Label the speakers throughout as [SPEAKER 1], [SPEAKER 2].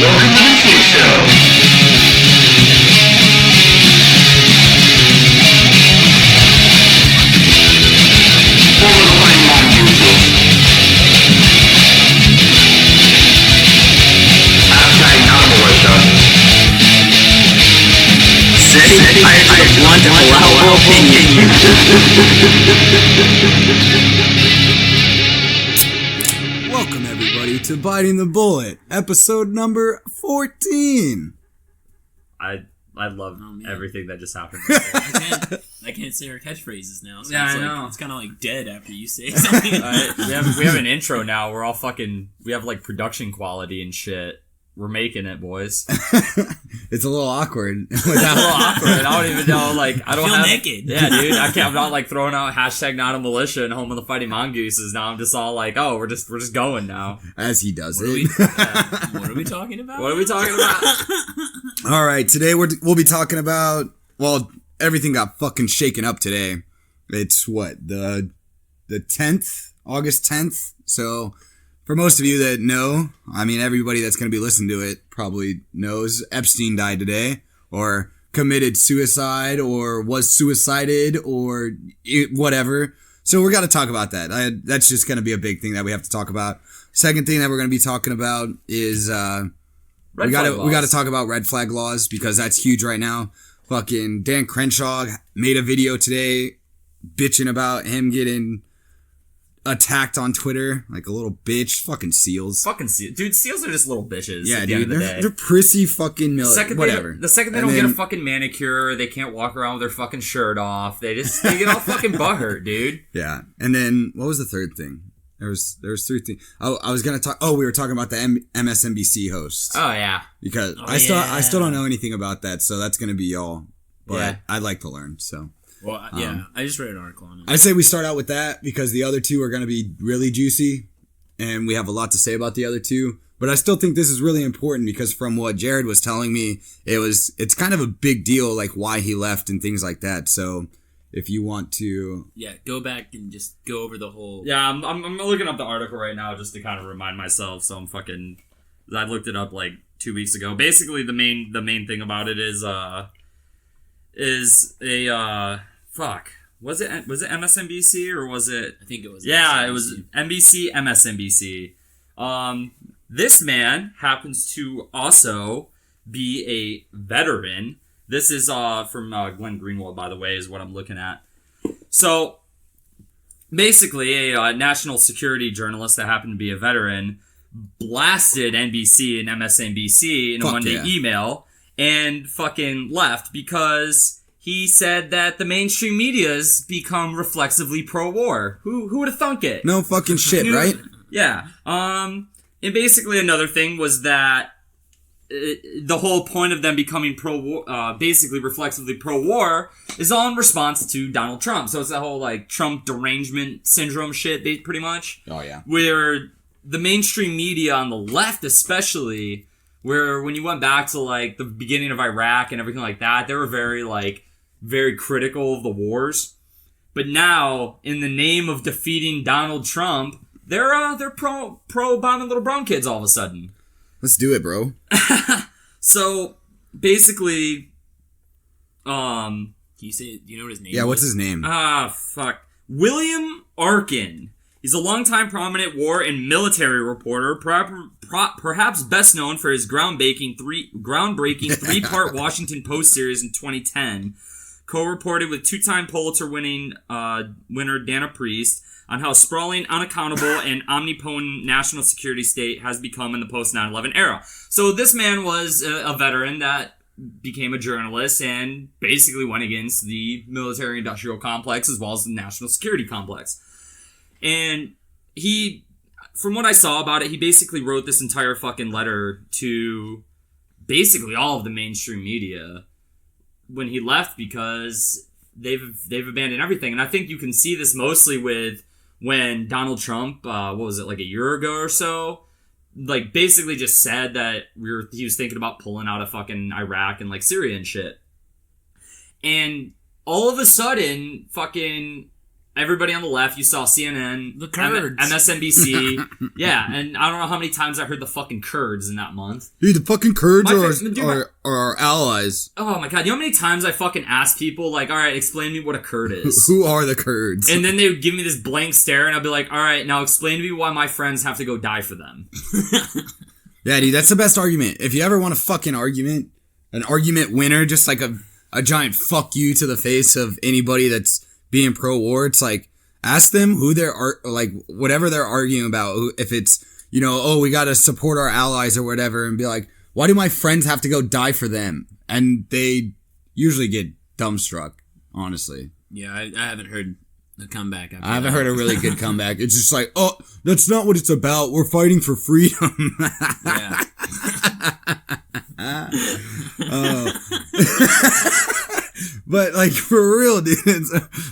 [SPEAKER 1] Welcome to the Shitshow. For the fighting Mongooses. Hashtag not a militia.
[SPEAKER 2] Setting fire to the blunt of allowable opinion.
[SPEAKER 3] Welcome everybody to Biting the Bullet, episode number 14.
[SPEAKER 4] I love everything that just happened.
[SPEAKER 5] I can't say our catchphrases now. So
[SPEAKER 4] Yeah,
[SPEAKER 5] it's
[SPEAKER 4] I
[SPEAKER 5] like,
[SPEAKER 4] know.
[SPEAKER 5] It's kind of like dead after you say something.
[SPEAKER 4] we have an intro now. We're all fucking. We have like production quality and shit. We're making it, boys.
[SPEAKER 3] It's a little awkward.
[SPEAKER 4] It's a little awkward. I don't even know. Like I don't
[SPEAKER 5] feel
[SPEAKER 4] have.
[SPEAKER 5] naked.
[SPEAKER 4] Yeah, dude. I can't. I'm not like throwing out hashtag not a militia and home of the fighting mongooses. Now I'm just all like, oh, we're just going now.
[SPEAKER 3] As he does
[SPEAKER 5] What
[SPEAKER 3] it.
[SPEAKER 5] are we talking about?
[SPEAKER 4] What are we talking about?
[SPEAKER 3] All right, today we'll be talking about, well, everything got fucking shaken up today. It's what, the 10th, August 10th. So for most of you that know, I mean, everybody that's going to be listening to it probably knows Epstein died today, or committed suicide, or was suicided, or whatever. So we're going to talk about that. That's just going to be a big thing that we have to talk about. Second thing that we're going to be talking about is, we got to talk about red flag laws, because that's huge right now. Fucking Dan Crenshaw made a video today bitching about him getting attacked on Twitter like a little bitch. Fucking seals.
[SPEAKER 4] Fucking seals. Dude, seals are just little bitches.
[SPEAKER 3] Yeah,
[SPEAKER 4] at the
[SPEAKER 3] dude.
[SPEAKER 4] End of the day.
[SPEAKER 3] They're prissy fucking whatever.
[SPEAKER 4] The second they don't get a fucking manicure, they can't walk around with their fucking shirt off. They get all fucking butthurt, dude.
[SPEAKER 3] Yeah. And then what was the third thing? There was three things. I was gonna talk. Oh, we were talking about the MSNBC host.
[SPEAKER 4] Oh yeah.
[SPEAKER 3] Because I still don't know anything about that, so that's gonna be y'all. But
[SPEAKER 4] Yeah.
[SPEAKER 3] I'd like to learn. So
[SPEAKER 5] Well, yeah, I just read an article on it.
[SPEAKER 3] I say we start out with that, because the other two are gonna be really juicy, and we have a lot to say about the other two. But I still think this is really important, because from what Jared was telling me, it's kind of a big deal, like why he left and things like that. So if you want to,
[SPEAKER 5] Yeah, go back and just go over the whole...
[SPEAKER 4] Yeah, I'm looking up the article right now just to kind of remind myself. So I looked it up like 2 weeks ago. Basically, the main thing about it is fuck. Was it MSNBC or was it?
[SPEAKER 5] I think it was...
[SPEAKER 4] Yeah,
[SPEAKER 5] MSNBC.
[SPEAKER 4] it was NBC, MSNBC. This man happens to also be a veteran. This is from Glenn Greenwald, by the way, is what I'm looking at. So, basically, a national security journalist that happened to be a veteran blasted NBC and MSNBC in a Monday email and fucking left because he said that the mainstream media's become reflexively pro-war. Who would have thunk it?
[SPEAKER 3] no fucking shit, right?
[SPEAKER 4] Yeah. And basically another thing was that the whole point of them becoming pro-war, basically reflexively pro-war, is all in response to Donald Trump. So it's that whole, like, Trump derangement syndrome shit, pretty much.
[SPEAKER 3] Oh, yeah.
[SPEAKER 4] Where the mainstream media on the left especially, where when you went back to, like, the beginning of Iraq and everything like that, they were very critical of the wars. But now, in the name of defeating Donald Trump, they're pro bombing little brown kids all of a sudden.
[SPEAKER 3] Let's do it, bro.
[SPEAKER 4] So basically,
[SPEAKER 5] Can you say... Do you know what his name is?
[SPEAKER 3] Yeah, what's his name?
[SPEAKER 4] fuck, William Arkin. He's a longtime prominent war and military reporter, perhaps best known for his groundbreaking three-part Washington Post series in 2010, co-reported with two-time Pulitzer winner Dana Priest on how sprawling, unaccountable, and omnipotent national security state has become in the post-9/11 era. So this man was a veteran that became a journalist and basically went against the military-industrial complex as well as the national security complex. And he, from what I saw about it, he basically wrote this entire fucking letter to basically all of the mainstream media when he left, because they've abandoned everything. And I think you can see this mostly with when Donald Trump, what was it, like a year ago or so, like basically just said that he was thinking about pulling out of fucking Iraq and like Syria and shit. And all of a sudden, fucking everybody on the left. You saw CNN,
[SPEAKER 5] The Kurds.
[SPEAKER 4] MSNBC. Yeah, and I don't know how many times I heard the fucking Kurds in that month.
[SPEAKER 3] Dude, the fucking Kurds
[SPEAKER 4] Dude,
[SPEAKER 3] are our allies.
[SPEAKER 4] Oh my god, you know how many times I fucking ask people, like, alright, explain to me what a Kurd is?
[SPEAKER 3] Who are the Kurds?
[SPEAKER 4] And then they would give me this blank stare, and I'd be like, alright, now explain to me why my friends have to go die for them.
[SPEAKER 3] Yeah, dude, that's the best argument. If you ever want a fucking argument, an argument winner, just like a giant fuck you to the face of anybody that's being pro-war, it's like, ask them who like, whatever they're arguing about. If it's, you know, oh, we gotta support our allies or whatever, and be like, why do my friends have to go die for them? And they usually get dumbstruck, honestly.
[SPEAKER 5] Yeah, I haven't heard the comeback.
[SPEAKER 3] I haven't heard a really good comeback. It's just like, oh, that's not what it's about. We're fighting for freedom.
[SPEAKER 5] Yeah.
[SPEAKER 3] But like, for real, dude,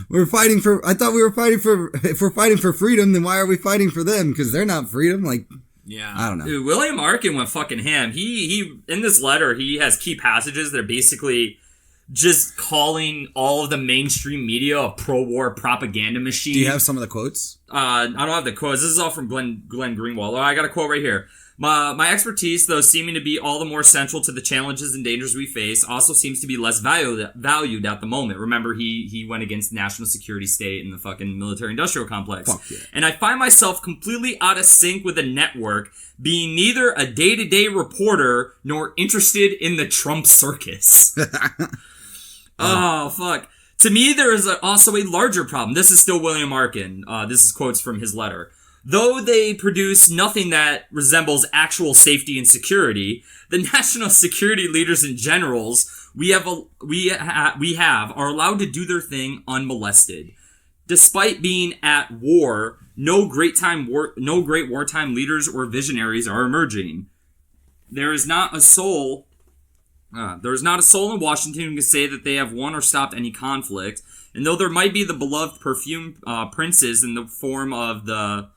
[SPEAKER 3] we're fighting for. I thought we were fighting for. If we're fighting for freedom, then why are we fighting for them? Because they're not freedom. Like,
[SPEAKER 5] Yeah.
[SPEAKER 3] I don't know.
[SPEAKER 4] Dude, William Arkin went fucking ham. He in this letter, he has key passages that are basically just calling all of the mainstream media a pro-war propaganda machine.
[SPEAKER 3] Do you have some of the quotes?
[SPEAKER 4] I don't have the quotes. This is all from Glenn Greenwald. Oh, I got a quote right here. My expertise, though seeming to be all the more central to the challenges and dangers we face, also seems to be less valued at the moment. Remember, he went against national security state and the fucking military-industrial complex.
[SPEAKER 3] Fuck yeah.
[SPEAKER 4] And I find myself completely out of sync with the network, being neither a day-to-day reporter nor interested in the Trump circus. Oh, fuck. To me, there is also a larger problem. This is still William Arkin. This is quotes from his letter. Though they produce nothing that resembles actual safety and security, the national security leaders and generals we have are allowed to do their thing unmolested. Despite being at war, no great wartime leaders or visionaries are emerging. There is not a soul in Washington who can say that they have won or stopped any conflict. And though there might be the beloved perfume princes in the form of the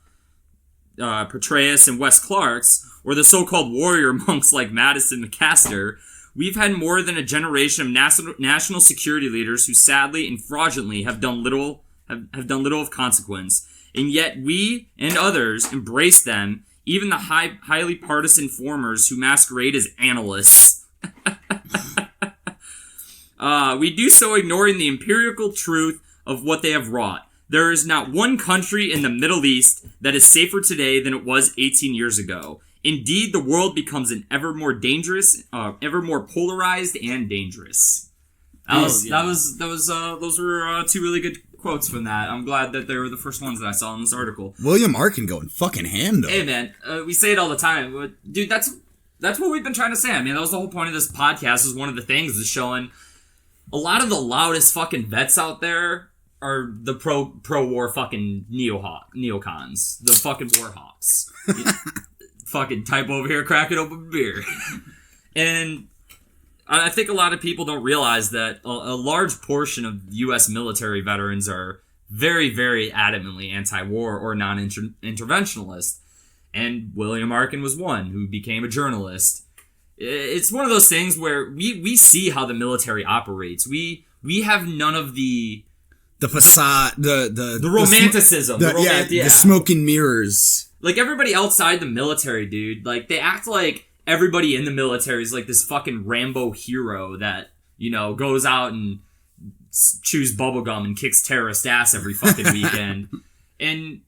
[SPEAKER 4] Petraeus and Wes Clarks, or the so-called warrior monks like Madison McCaster, we've had more than a generation of national security leaders who sadly and fraudulently have done little of consequence. And yet we and others embrace them, even the highly partisan formers who masquerade as analysts. We do so ignoring the empirical truth of what they have wrought. There is not one country in the Middle East that is safer today than it was 18 years ago. Indeed, the world becomes an ever more polarized and dangerous. Those were two really good quotes from that. I'm glad that they were the first ones that I saw in this article.
[SPEAKER 3] William Arkin going fucking ham, though.
[SPEAKER 4] Hey, man, we say it all the time, but dude, that's what we've been trying to say. I mean, that was the whole point of this podcast. Was one of the things is showing a lot of the loudest fucking vets out there are the pro-war fucking neocons. The fucking war hawks. Fucking type over here, cracking open a beer. And I think a lot of people don't realize that a large portion of U.S. military veterans are very, very adamantly anti-war or non-interventionalist. And William Arkin was one who became a journalist. It's one of those things where we see how the military operates. We have none of the facade, the
[SPEAKER 3] romanticism, the smoke and mirrors.
[SPEAKER 4] Like everybody outside the military, dude, like they act like everybody in the military is like this fucking Rambo hero that, you know, goes out and chews bubblegum and kicks terrorist ass every fucking weekend. And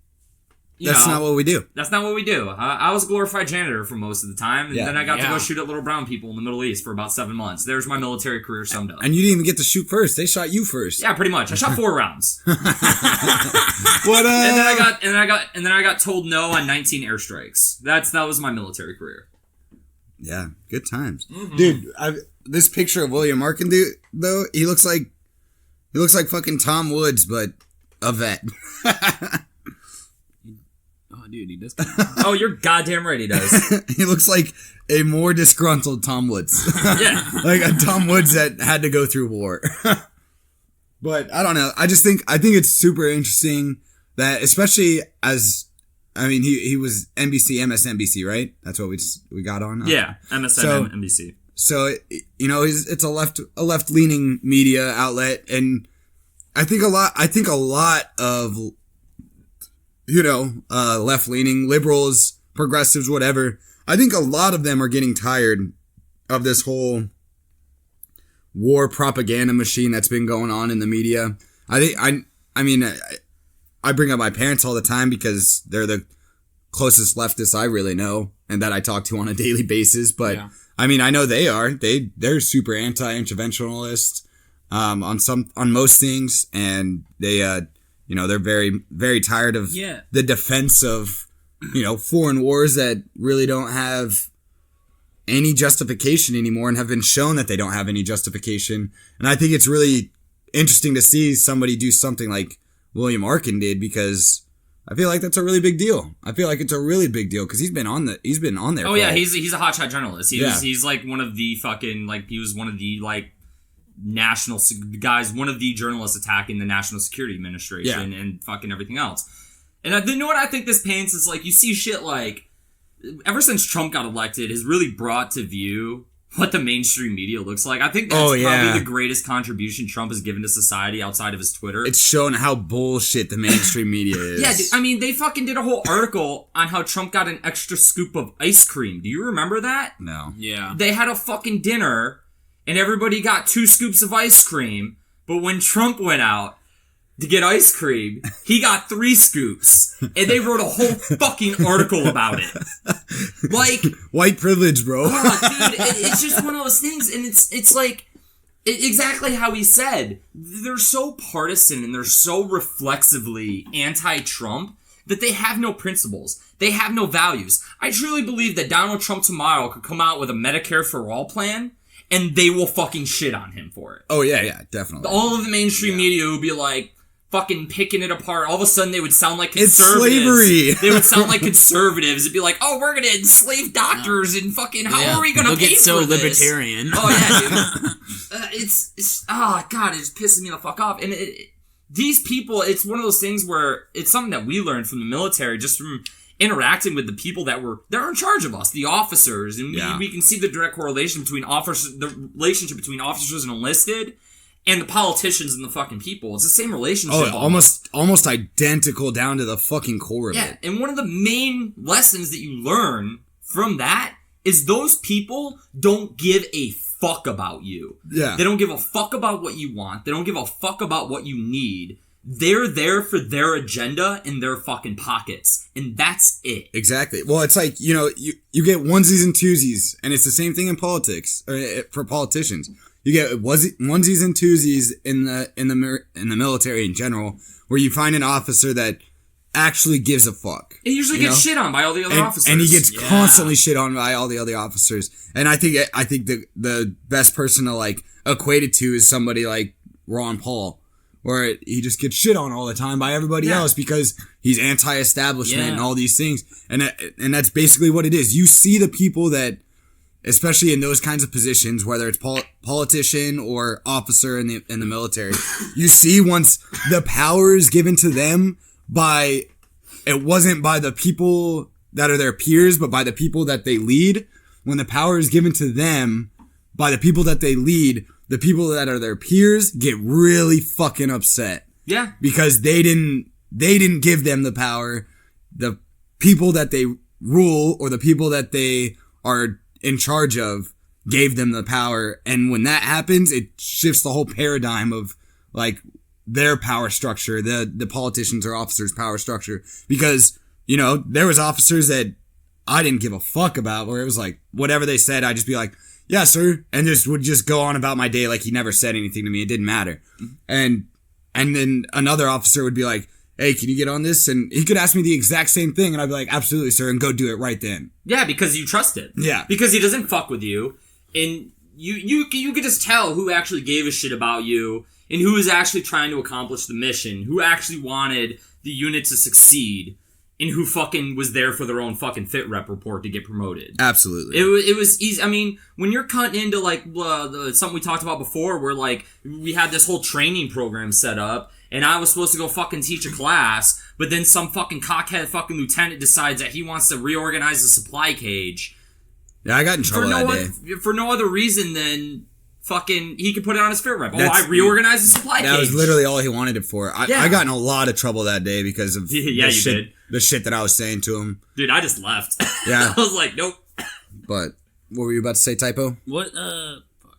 [SPEAKER 3] that's not what we do.
[SPEAKER 4] That's not what we do. I was a glorified janitor for most of the time, and then I got to go shoot at little brown people in the Middle East for about 7 months. There's my military career summed up.
[SPEAKER 3] And you didn't even get to shoot first. They shot you first.
[SPEAKER 4] Yeah, pretty much. I shot 4 rounds.
[SPEAKER 3] What?
[SPEAKER 4] And then I got told no on 19 airstrikes. That was my military career.
[SPEAKER 3] Yeah, good times, dude. This picture of William Arkin, dude, though, he looks like fucking Tom Woods, but a vet.
[SPEAKER 5] Dude, he does.
[SPEAKER 4] Oh, you're goddamn right he does.
[SPEAKER 3] He looks like a more disgruntled Tom Woods.
[SPEAKER 4] Yeah.
[SPEAKER 3] Like a Tom Woods that had to go through war. But I don't know. I think it's super interesting that, especially as, I mean, he was MSNBC, right? That's what we got on?
[SPEAKER 4] Yeah, MSNBC.
[SPEAKER 3] So, you know, it's a left-leaning media outlet, and I think a lot of, left-leaning liberals, progressives, whatever. I think a lot of them are getting tired of this whole war propaganda machine that's been going on in the media. I bring up my parents all the time because they're the closest leftists I really know and that I talk to on a daily basis. But I know they are. They're super anti-interventionalist on most things, and they're very, very tired of the defense of foreign wars that really don't have any justification anymore and have been shown that they don't have any justification. And I think it's really interesting to see somebody do something like William Arkin did, because I feel like that's a really big deal. I feel like it's a really big deal because he's been on there.
[SPEAKER 4] Oh yeah, he's a hotshot journalist. He's like one of the fucking, like, he was one of the like national guys, one of the journalists attacking the National Security Administration and fucking everything else. And you know what I think this paints is, like, you see shit like, ever since Trump got elected, has really brought to view what the mainstream media looks like. I think that's probably the greatest contribution Trump has given to society outside of his Twitter.
[SPEAKER 3] It's shown how bullshit the mainstream media is.
[SPEAKER 4] Yeah, dude, I mean, they fucking did a whole article on how Trump got an extra scoop of ice cream. Do you remember that?
[SPEAKER 3] No.
[SPEAKER 5] Yeah.
[SPEAKER 4] They had a fucking dinner, and everybody got 2 scoops of ice cream, but when Trump went out to get ice cream, he got 3 scoops, and they wrote a whole fucking article about it. Like,
[SPEAKER 3] white privilege, bro.
[SPEAKER 4] Oh, dude, it's just one of those things, and it's like exactly how he said. They're so partisan and they're so reflexively anti-Trump that they have no principles. They have no values. I truly believe that Donald Trump tomorrow could come out with a Medicare for all plan, and they will fucking shit on him for it.
[SPEAKER 3] Oh yeah, definitely.
[SPEAKER 4] All of the mainstream media would be like, fucking picking it apart. All of a sudden, they would sound like conservatives.
[SPEAKER 3] It's slavery.
[SPEAKER 4] They would sound like conservatives. It'd be like, oh, we're gonna enslave doctors and fucking, how are we gonna pay for this?
[SPEAKER 5] Get so libertarian.
[SPEAKER 4] Oh yeah, dude. Oh god, it just pisses me the fuck off. And these people, it's one of those things where it's something that we learned from the military, just from interacting with the people that are in charge of us, the officers, and we can see the direct correlation between the relationship between officers and enlisted, and the politicians and the fucking people. It's the same relationship.
[SPEAKER 3] Oh, almost identical down to the fucking core of it.
[SPEAKER 4] Yeah, and one of the main lessons that you learn from that is those people don't give a fuck about you.
[SPEAKER 3] Yeah.
[SPEAKER 4] They don't give a fuck about what you want. They don't give a fuck about what you need. They're there for their agenda in their fucking pockets. And that's it.
[SPEAKER 3] Exactly. Well, it's like, you get onesies and twosies, and it's the same thing in politics, or for politicians. You get onesies and twosies in the military in general, where you find an officer that actually gives a fuck.
[SPEAKER 4] He usually gets shit on by all the other officers.
[SPEAKER 3] And he gets constantly shit on by all the other officers. And I think the best person to like equate it to is somebody like Ron Paul, where he just gets shit on all the time by everybody else because he's anti-establishment and all these things. And that's basically what it is. You see the people that, especially in those kinds of positions, whether it's politician or officer in the military, you see once the power is given to them it wasn't by the people that are their peers, but by the people that they lead. When the power is given to them by the people that they lead, the people that are their peers get really fucking upset.
[SPEAKER 4] Yeah.
[SPEAKER 3] Because they didn't give them the power. The people that they rule, or the people that they are in charge of, gave them the power. And when that happens, it shifts the whole paradigm of like their power structure, the politicians or officers' power structure. Because, there was officers that I didn't give a fuck about, where it was like, whatever they said, I'd just be like, yeah, sir. And would just go on about my day like he never said anything to me. It didn't matter. And then another officer would be like, hey, can you get on this? And he could ask me the exact same thing, and I'd be like, absolutely, sir, and go do it right then.
[SPEAKER 4] Yeah, because you trust it.
[SPEAKER 3] Yeah.
[SPEAKER 4] Because he doesn't fuck with you, and you could just tell who actually gave a shit about you, and who was actually trying to accomplish the mission, who actually wanted the unit to succeed, and who fucking was there for their own fucking fit rep report to get promoted.
[SPEAKER 3] Absolutely.
[SPEAKER 4] It was easy. I mean, when you're cutting into like something we talked about before, where like we had this whole training program set up, and I was supposed to go fucking teach a class, but then some fucking cockhead fucking lieutenant decides that he wants to reorganize the supply cage.
[SPEAKER 3] Yeah, I got in trouble that day.
[SPEAKER 4] For no other reason than fucking, he could put it on his fit rep.
[SPEAKER 3] That's-
[SPEAKER 4] I reorganized the supply
[SPEAKER 3] That
[SPEAKER 4] cage.
[SPEAKER 3] was literally all he wanted it for.
[SPEAKER 4] Yeah.
[SPEAKER 3] I got in a lot of trouble that day because of
[SPEAKER 4] Yeah, you did.
[SPEAKER 3] the shit that I was saying to him.
[SPEAKER 4] Dude, I just left.
[SPEAKER 3] Yeah.
[SPEAKER 4] I was like, nope.
[SPEAKER 3] But what were you about to say, Typo?
[SPEAKER 5] What? Fuck.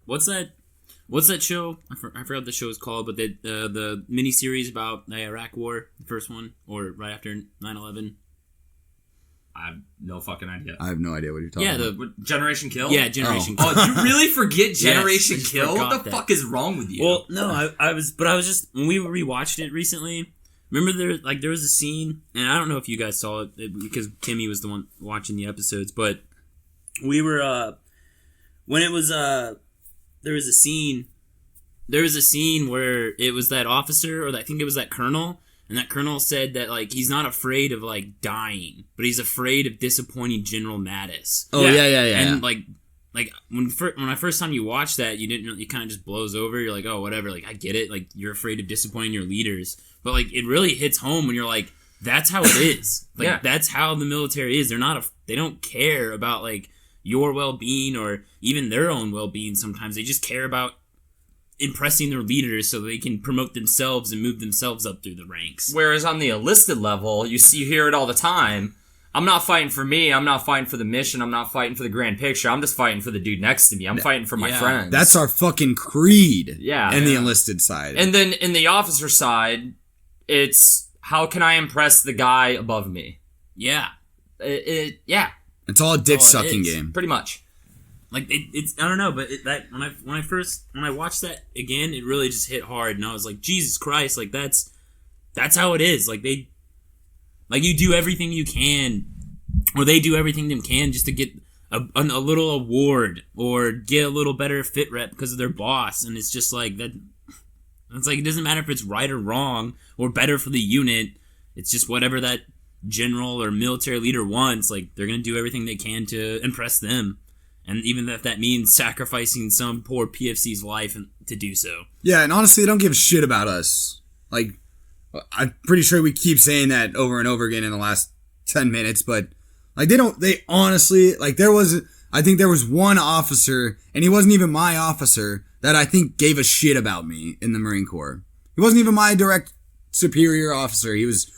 [SPEAKER 5] What's that show? I forgot what the show is called, but the miniseries about the Iraq War, the first one, or right after 9/11.
[SPEAKER 4] I have no fucking idea.
[SPEAKER 3] I have no idea what you're talking about.
[SPEAKER 4] What, Generation Kill?
[SPEAKER 5] Yeah, Generation
[SPEAKER 3] Oh.
[SPEAKER 5] Kill.
[SPEAKER 4] Oh, you really forget Generation
[SPEAKER 5] I just
[SPEAKER 4] Kill? What
[SPEAKER 5] forgot
[SPEAKER 4] the
[SPEAKER 5] that.
[SPEAKER 4] fuck is wrong with you?
[SPEAKER 5] Well, no, I was just when we rewatched it recently. Remember there was a scene, and I don't know if you guys saw it because Kimmy was the one watching the episodes, but we were when it was there was a scene where it was that officer, or I think it was that colonel, and that colonel said that like he's not afraid of like dying, but he's afraid of disappointing General Mattis.
[SPEAKER 3] Oh yeah.
[SPEAKER 5] And like when I first time you watch that, you didn't really, it kind of just blows over. You're like, oh, whatever. Like I get it. Like you're afraid of disappointing your leaders, but like it really hits home when you're like, that's how it is. Like
[SPEAKER 4] Yeah.
[SPEAKER 5] that's how the military is. They don't care about like your well-being or even their own well-being. Sometimes they just care about impressing their leaders so they can promote themselves and move themselves up through the ranks.
[SPEAKER 4] Whereas on the enlisted level, you hear it all the time. I'm not fighting for me. I'm not fighting for the mission. I'm not fighting for the grand picture. I'm just fighting for the dude next to me. I'm fighting for my
[SPEAKER 5] Yeah.
[SPEAKER 4] friends.
[SPEAKER 3] That's our fucking creed.
[SPEAKER 4] Yeah.
[SPEAKER 3] And the
[SPEAKER 4] Yeah.
[SPEAKER 3] enlisted side.
[SPEAKER 4] And then in the officer side, it's how can I impress the guy above me?
[SPEAKER 5] Yeah.
[SPEAKER 4] Yeah,
[SPEAKER 3] it's all a dick
[SPEAKER 5] all it
[SPEAKER 3] sucking
[SPEAKER 5] is.
[SPEAKER 3] game.
[SPEAKER 4] pretty much.
[SPEAKER 5] Like it's I don't know, but when I watched that again, it really just hit hard, and I was like, Jesus Christ, like that's how it is. Like you do everything you can, or they do everything they can just to get a little award or get a little better fit rep because of their boss, and it's just like that. It's like it doesn't matter if it's right or wrong or better for the unit. It's just whatever that general or military leader wants. Like they're gonna do everything they can to impress them. And even if that means sacrificing some poor PFC's life to do so.
[SPEAKER 3] Yeah, and honestly, they don't give a shit about us. Like, I'm pretty sure we keep saying that over and over again in the last 10 minutes, but, like, they honestly, like, I think there was one officer, and he wasn't even my officer, that I think gave a shit about me in the Marine Corps. He wasn't even my direct superior officer. He was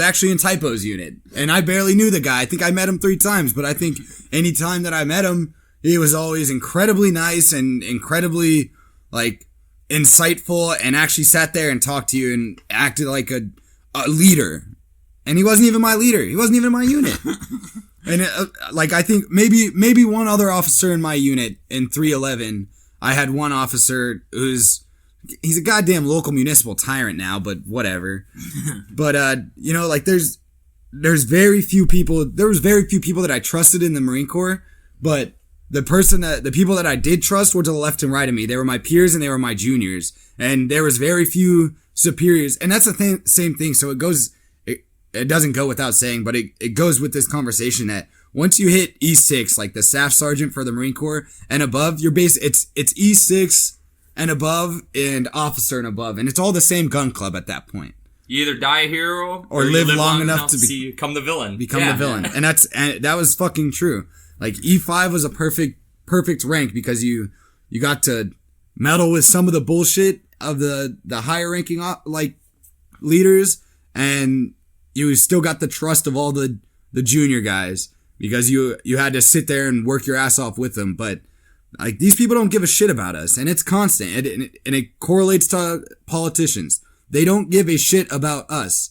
[SPEAKER 3] actually in Typo's unit, and I barely knew the guy. I think I met him 3 times, but I think any time that I met him, he was always incredibly nice and incredibly, like, insightful, and actually sat there and talked to you and acted like a leader. And he wasn't even my leader. He wasn't even in my unit. And like, I think maybe one other officer in my unit in 311. I had one officer he's a goddamn local municipal tyrant now, but whatever. But like there's very few people. There was very few people that I trusted in the Marine Corps, but the people that I did trust were to the left and right of me. They were my peers and they were my juniors, and there was very few superiors. And that's the same thing. So it doesn't go without saying, but it goes with this conversation that once you hit E6, like the staff sergeant for the Marine Corps and above, your base it's E6 and above and officer and above, and it's all the same gun club at that point.
[SPEAKER 4] You either die a hero
[SPEAKER 3] Or
[SPEAKER 4] you
[SPEAKER 3] live long enough to
[SPEAKER 4] become the villain.
[SPEAKER 3] Become the villain. And that was fucking true. Like E5 was a perfect rank because you got to meddle with some of the bullshit of the higher ranking like leaders, and you still got the trust of all the junior guys because you had to sit there and work your ass off with them. But like these people don't give a shit about us, and it's constant, and it correlates to politicians. They don't give a shit about us.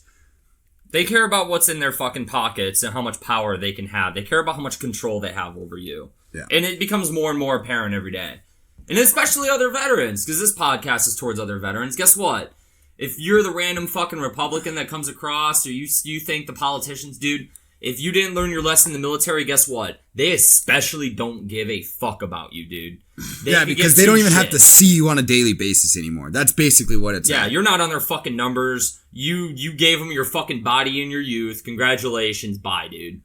[SPEAKER 4] They care about what's in their fucking pockets and how much power they can have. They care about how much control they have over you.
[SPEAKER 3] Yeah.
[SPEAKER 4] And it becomes more and more apparent every day. And especially other veterans, because this podcast is towards other veterans. Guess what? If you're the random fucking Republican that comes across, or you think the politicians, dude, if you didn't learn your lesson in the military, guess what? They especially don't give a fuck about you, dude.
[SPEAKER 3] Yeah, because they don't even have to see you on a daily basis anymore. That's basically what it's
[SPEAKER 4] Yeah,
[SPEAKER 3] at.
[SPEAKER 4] you're not on their fucking numbers. You gave them your fucking body in your youth. Congratulations. Bye, dude.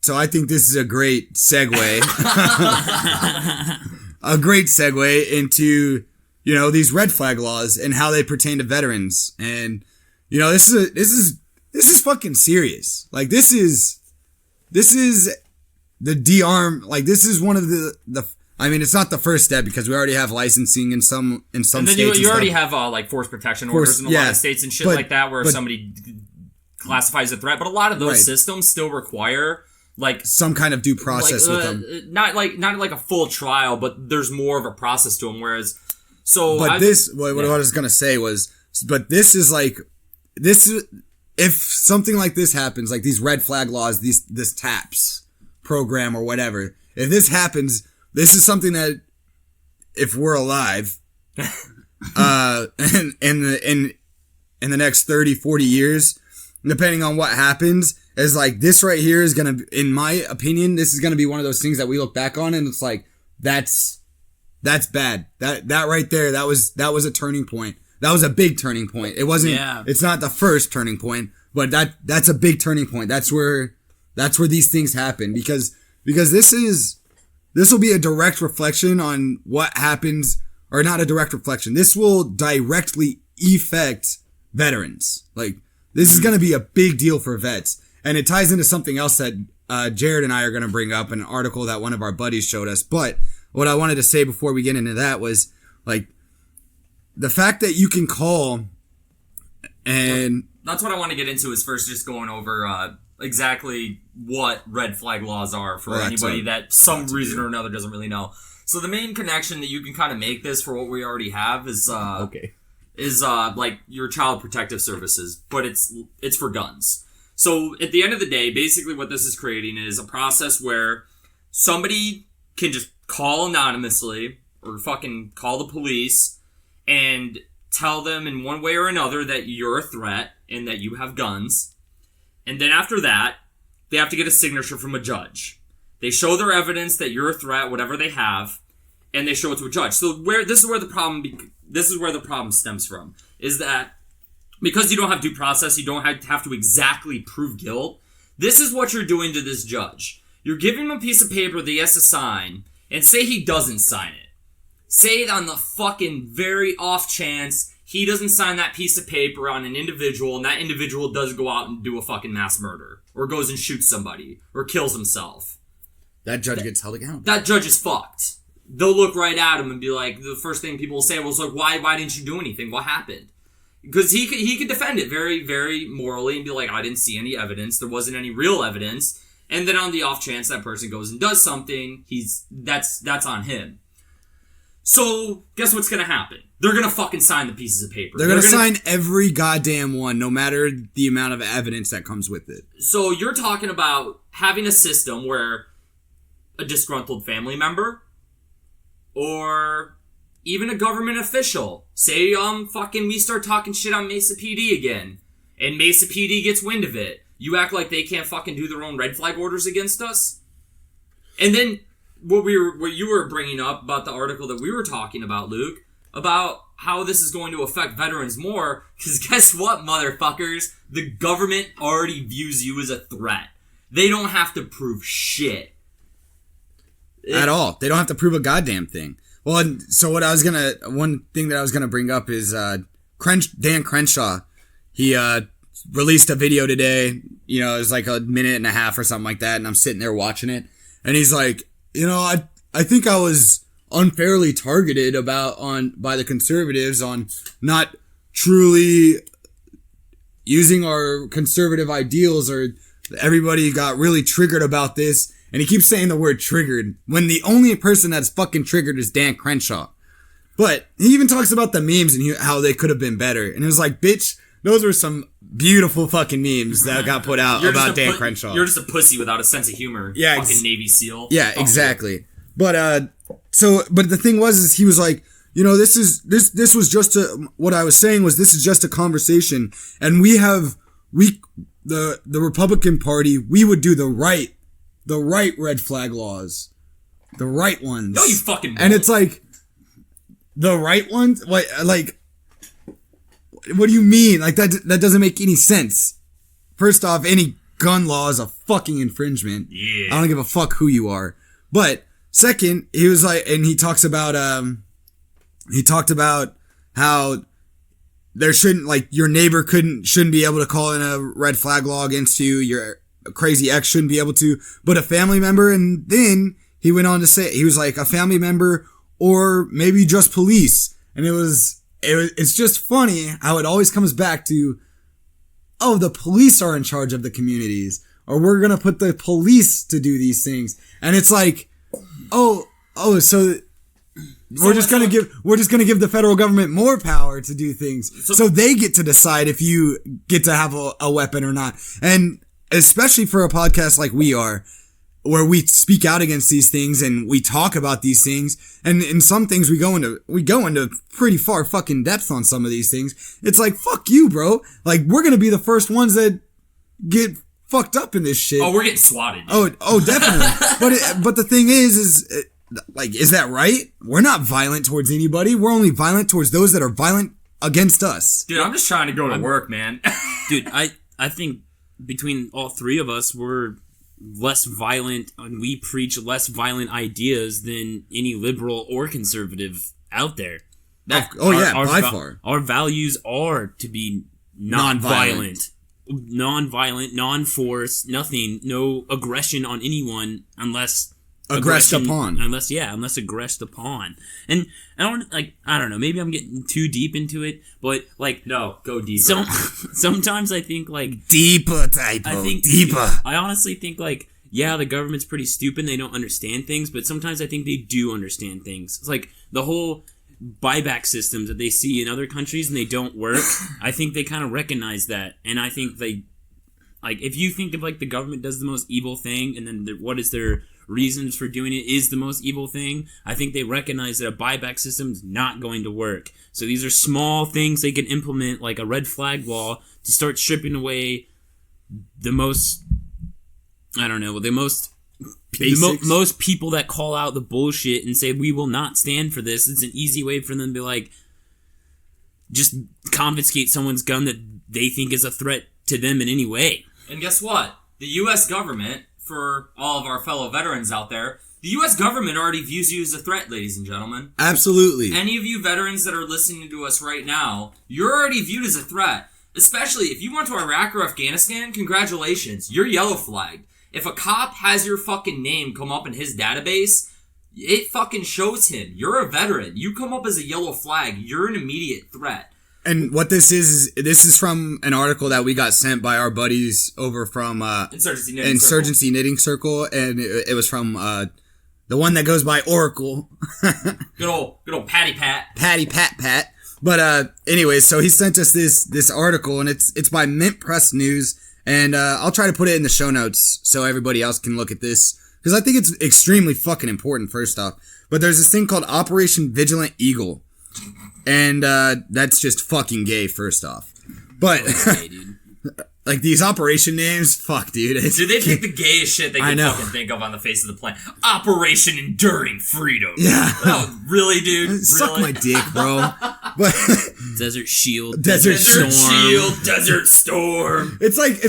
[SPEAKER 3] So I think this is a great segue. A great segue into, these red flag laws and how they pertain to veterans. And, this is fucking serious. Like, this is the de-arm, like, this is one of the I mean, it's not the first step because we already have licensing in some
[SPEAKER 4] And then
[SPEAKER 3] states.
[SPEAKER 4] you already have like force protection orders in a lot of states and shit like that, where somebody classifies a threat. But a lot of those systems still require like
[SPEAKER 3] some kind of due process with them.
[SPEAKER 4] Not like a full trial, but there's more of a process to them. Whereas,
[SPEAKER 3] what I was gonna say was, but this is like this. If something like this happens, like these red flag laws, this TAPS program or whatever, if this happens, this is something that if we're alive, in the next 30, 40 years, depending on what happens, is like this right here is gonna, in my opinion, this is gonna be one of those things that we look back on and it's like, that's bad. That right there, that was a turning point. That was a big turning point. It wasn't, it's not the first turning point, but that's a big turning point. That's where these things happen because this will be a direct reflection on what happens, or not a direct reflection. This will directly affect veterans. Like, this is going to be a big deal for vets. And it ties into something else that Jared and I are going to bring up, an article that one of our buddies showed us. But what I wanted to say before we get into that was, like, the fact that you can call and...
[SPEAKER 4] That's what I want to get into, is first just going over exactly what red flag laws are for anybody that some reason or another doesn't really know. So the main connection that you can kind of make this for what we already have is like your child protective services, but it's for guns. So at the end of the day, basically what this is creating is a process where somebody can just call anonymously or fucking call the police and tell them in one way or another that you're a threat and that you have guns. And then after that, they have to get a signature from a judge. They show their evidence that you're a threat, whatever they have, and they show it to a judge. So this is where the problem stems from, is that because you don't have due process, you don't have to exactly prove guilt. This is what you're doing to this judge. You're giving him a piece of paper that he has to sign, and say he doesn't sign it. Say it on the fucking very off chance he doesn't sign that piece of paper on an individual, and that individual does go out and do a fucking mass murder, or goes and shoots somebody, or kills himself.
[SPEAKER 3] That judge gets held accountable.
[SPEAKER 4] That judge is fucked. They'll look right at him and be like, the first thing people will say was like, why didn't you do anything? What happened? Because he could defend it very, very morally and be like, I didn't see any evidence. There wasn't any real evidence. And then on the off chance that person goes and does something, that's on him. So, guess what's gonna happen? They're gonna fucking sign the pieces of paper.
[SPEAKER 3] They're gonna sign every goddamn one, no matter the amount of evidence that comes with it.
[SPEAKER 4] So, you're talking about having a system where a disgruntled family member, or even a government official, say, we start talking shit on Mesa PD again, and Mesa PD gets wind of it. You act like they can't fucking do their own red flag orders against us? And then, what you were bringing up about the article that we were talking about, Luke, about how this is going to affect veterans more, because guess what, motherfuckers? The government already views you as a threat. They don't have to prove shit.
[SPEAKER 3] At all. They don't have to prove a goddamn thing. Well, so one thing that I was gonna bring up is Dan Crenshaw. He released a video today. You know, it was like a minute and a half or something like that, and I'm sitting there watching it, and he's like, I think I was unfairly targeted by the conservatives on not truly using our conservative ideals, or everybody got really triggered about this. And he keeps saying the word triggered when the only person that's fucking triggered is Dan Crenshaw. But he even talks about the memes and how they could have been better. And it was like, bitch, those were some beautiful fucking memes that got put out about Dan Crenshaw.
[SPEAKER 4] You're just a pussy without a sense of humor.
[SPEAKER 3] Yeah,
[SPEAKER 4] fucking Navy SEAL.
[SPEAKER 3] Yeah, exactly. But the thing was he was like, this was just what I was saying was this is just a conversation, and the Republican Party, we would do the right red flag laws, the right ones.
[SPEAKER 4] No, you fucking won't.
[SPEAKER 3] And it's like, the right ones? What do you mean? Like, that doesn't make any sense. First off, any gun law is a fucking infringement.
[SPEAKER 4] Yeah.
[SPEAKER 3] I don't give a fuck who you are. But second, he was like, and he talked about how there shouldn't, like, your neighbor shouldn't be able to call in a red flag law against you. Your crazy ex shouldn't be able to, but a family member. And then he went on to say, he was like, a family member or maybe just police. And it's just funny how it always comes back to, oh, the police are in charge of the communities, or we're going to put the police to do these things. And it's like, so we're just going to give the federal government more power to do things. So they get to decide if you get to have a weapon or not. And especially for a podcast like we are, where we speak out against these things and we talk about these things, and in some things we go into pretty far fucking depth on some of these things. It's like, fuck you, bro. Like, we're gonna be the first ones that get fucked up in this shit.
[SPEAKER 4] Oh, we're getting swatted.
[SPEAKER 3] Oh, definitely. but the thing is that right? We're not violent towards anybody. We're only violent towards those that are violent against us.
[SPEAKER 4] Dude, I'm just trying to go to work, man.
[SPEAKER 5] Dude, I think between all three of us, we're less violent, and we preach less violent ideas than any liberal or conservative out there.
[SPEAKER 3] By far.
[SPEAKER 5] Our values are to be non-violent, non-force, nothing, no aggression on anyone unless
[SPEAKER 3] aggressed upon.
[SPEAKER 5] Unless aggressed upon. And I don't know, maybe I'm getting too deep into it, but
[SPEAKER 4] no, go deeper.
[SPEAKER 5] Sometimes I think
[SPEAKER 3] deeper typo. Deeper.
[SPEAKER 5] I honestly think the government's pretty stupid, they don't understand things, but sometimes I think they do understand things. It's like the whole buyback systems that they see in other countries and they don't work. I think they kind of recognize that, and I think they if you think of the government does the most evil thing, and then what is their reasons for doing it is the most evil thing, I think they recognize that a buyback system is not going to work. So these are small things they can implement, like a red flag law, to start stripping away the most, most people that call out the bullshit and say, we will not stand for this. It's an easy way for them to just confiscate someone's gun that they think is a threat to them in any way.
[SPEAKER 4] And guess what? The U.S. government, for all of our fellow veterans out there, the U.S. government already views you as a threat, ladies and gentlemen.
[SPEAKER 3] Absolutely.
[SPEAKER 4] Any of you veterans that are listening to us right now, you're already viewed as a threat. Especially if you went to Iraq or Afghanistan, congratulations, you're yellow flagged. If a cop has your fucking name come up in his database, it fucking shows him. You're a veteran. You come up as a yellow flag, you're an immediate threat.
[SPEAKER 3] And what this is from an article that we got sent by our buddies over from Insurgency Knitting Circle, and it was from the one that goes by Oracle.
[SPEAKER 4] Good old Patty Pat.
[SPEAKER 3] Patty Pat. But anyways, so he sent us this article, and it's by Mint Press News, and I'll try to put it in the show notes so everybody else can look at this, because I think it's extremely fucking important, first off. But there's this thing called Operation Vigilant Eagle. And that's just fucking gay, first off. But
[SPEAKER 5] okay, dude.
[SPEAKER 3] These operation names, fuck, dude.
[SPEAKER 4] Dude, they pick the gayest shit they can fucking think of on the face of the planet. Operation Enduring Freedom.
[SPEAKER 3] Yeah.
[SPEAKER 4] Oh, really, dude?
[SPEAKER 3] Suck my dick, bro. But
[SPEAKER 5] Desert Shield.
[SPEAKER 3] Desert Storm.
[SPEAKER 4] Shield. Desert Storm.
[SPEAKER 3] It's like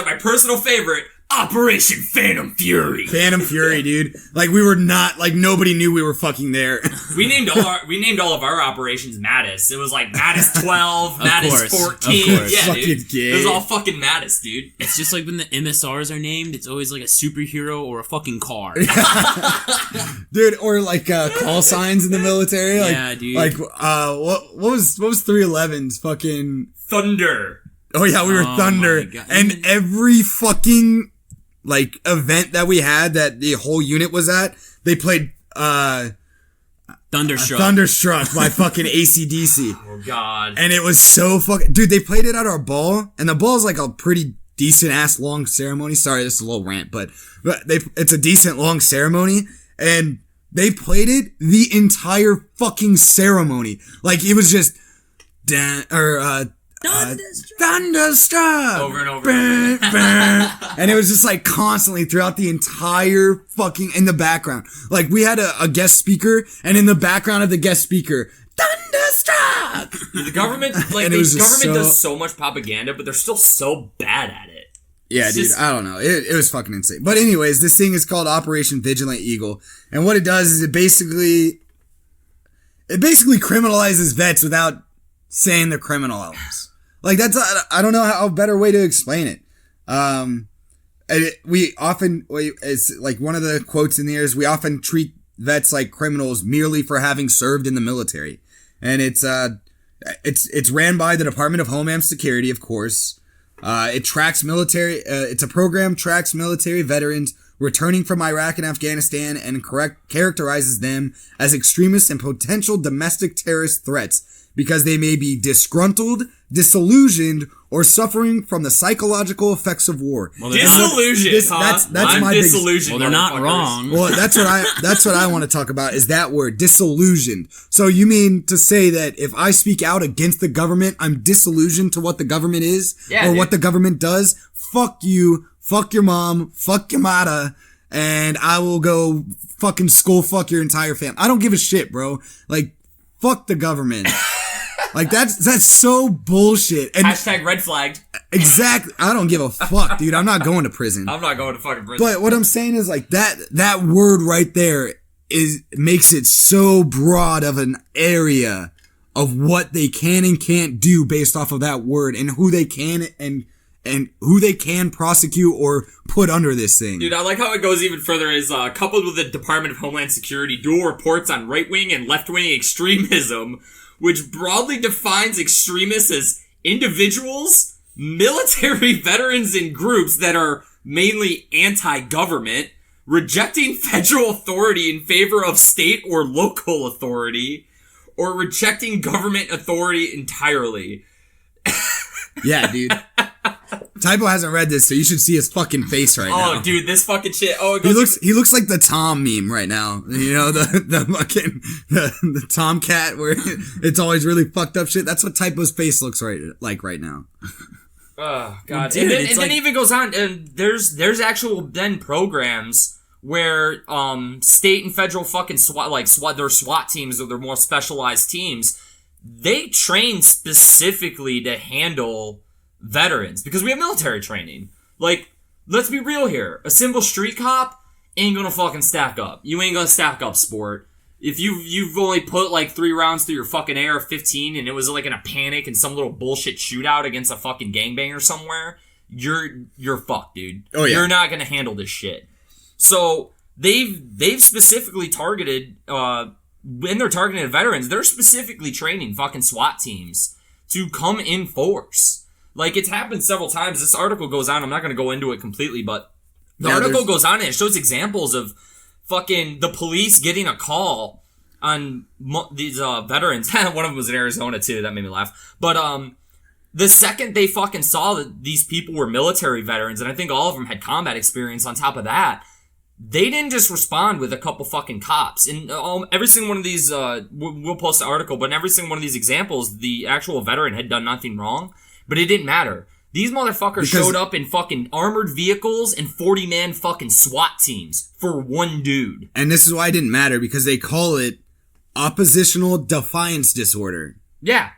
[SPEAKER 4] my personal favorite. Operation Phantom Fury.
[SPEAKER 3] Phantom Fury, dude. We were not, nobody knew we were fucking there.
[SPEAKER 4] We named all of our operations Mattis. It was Mattis 12, Mattis 14. Yeah,
[SPEAKER 3] fucking
[SPEAKER 4] dude.
[SPEAKER 3] gay.
[SPEAKER 4] It was all fucking Mattis, dude.
[SPEAKER 5] It's just when the MSRs are named, it's always a superhero or a fucking car.
[SPEAKER 3] Dude, or call signs in the military.
[SPEAKER 5] Yeah, dude.
[SPEAKER 3] What was 311's fucking
[SPEAKER 4] Thunder.
[SPEAKER 3] Oh yeah, we were Thunder. And every fucking event that we had that the whole unit was at, they played Thunderstruck by fucking AC/DC.
[SPEAKER 4] Oh god.
[SPEAKER 3] And it was so fucking, dude, they played it at our ball, and the ball is a pretty decent ass long ceremony. Sorry, this is a little rant, but it's a decent long ceremony, and they played it the entire fucking ceremony. It was just Thunderstruck!
[SPEAKER 4] Over and over.
[SPEAKER 3] And it was just constantly throughout the entire fucking, in the background. We had a guest speaker, and in the background of the guest speaker, Thunderstruck!
[SPEAKER 4] The government, does so much propaganda, but they're still so bad at it.
[SPEAKER 3] Yeah, dude, I don't know. It was fucking insane. But anyways, this thing is called Operation Vigilant Eagle. And what it does is it basically criminalizes vets without saying they're criminals. I don't know how a better way to explain it. it's like one of the quotes in there is, we often treat vets like criminals merely for having served in the military. And it's ran by the Department of Homeland Security, of course. It's a program tracks military veterans returning from Iraq and Afghanistan and characterizes them as extremists and potential domestic terrorist threats because they may be disgruntled, disillusioned, or suffering from the psychological effects of war.
[SPEAKER 5] Well,
[SPEAKER 4] Disillusioned,
[SPEAKER 3] That's
[SPEAKER 4] I'm
[SPEAKER 3] my
[SPEAKER 4] disillusioned.
[SPEAKER 5] Well, they're not
[SPEAKER 4] motherfuckers.
[SPEAKER 5] wrong.
[SPEAKER 3] Well, that's what I want to talk about, is that word, disillusioned. So you mean to say that if I speak out against the government, I'm disillusioned to what the government is,
[SPEAKER 4] Yeah,
[SPEAKER 3] or
[SPEAKER 4] dude.
[SPEAKER 3] what the government does? Fuck you, fuck your mom, fuck your mata, and I will go fucking skull fuck your entire family. I don't give a shit, bro. Like, fuck the government. Like, that's so bullshit. And
[SPEAKER 4] Hashtag red flagged.
[SPEAKER 3] exactly, I don't give a fuck, dude. I'm not going to prison.
[SPEAKER 4] I'm not going to fucking prison.
[SPEAKER 3] But what I'm saying is, like, that word right there makes it so broad of an area of what they can and can't do based off of that word, and who they can and who they can prosecute or put under this thing.
[SPEAKER 4] Dude, I like how it goes even further. Is coupled with the Department of Homeland Security dual reports on right-wing and left-wing extremism, which broadly defines extremists as individuals, military veterans, and groups that are mainly anti-government, rejecting federal authority in favor of state or local authority, or rejecting government authority entirely.
[SPEAKER 3] Yeah, dude. Typo hasn't read this, so you should see his fucking face right now.
[SPEAKER 4] Oh, dude, this fucking shit. Oh, it goes
[SPEAKER 3] He looks like the Tom meme right now. You know, the fucking the Tomcat where it's always really fucked up shit. That's what Typo's face looks like right now.
[SPEAKER 4] Oh God!
[SPEAKER 5] Dude,
[SPEAKER 4] and then,
[SPEAKER 5] it's
[SPEAKER 4] and
[SPEAKER 5] like-
[SPEAKER 4] then it even goes on, and there's actual then programs where state and federal fucking their SWAT teams or their more specialized teams, they train specifically to handle veterans because we have military training. Like, let's be real here. A simple street cop ain't gonna fucking stack up. You ain't gonna stack up, sport. If you've only put like 3 rounds through your fucking AR-15 and it was like in a panic and some little bullshit shootout against a fucking gangbanger somewhere, you're fucked, dude.
[SPEAKER 3] Oh, yeah.
[SPEAKER 4] You're not gonna handle this shit. So they've specifically targeted when they're targeting veterans, they're specifically training fucking SWAT teams to come in force. Like, it's happened several times. This article goes on. I'm not going to go into it completely, but the article goes on and it shows examples of fucking the police getting a call on these veterans. One of them was in Arizona too. That made me laugh. But the second they fucking saw that these people were military veterans, and I think all of them had combat experience on top of that, they didn't just respond with a couple fucking cops. And every single one of these, we'll post the article, but in every single one of these examples, the actual veteran had done nothing wrong. But it didn't matter. These motherfuckers showed up in fucking armored vehicles and 40-man fucking SWAT teams for one dude.
[SPEAKER 3] And this is why it didn't matter, because they call it oppositional defiance disorder.
[SPEAKER 4] Yeah.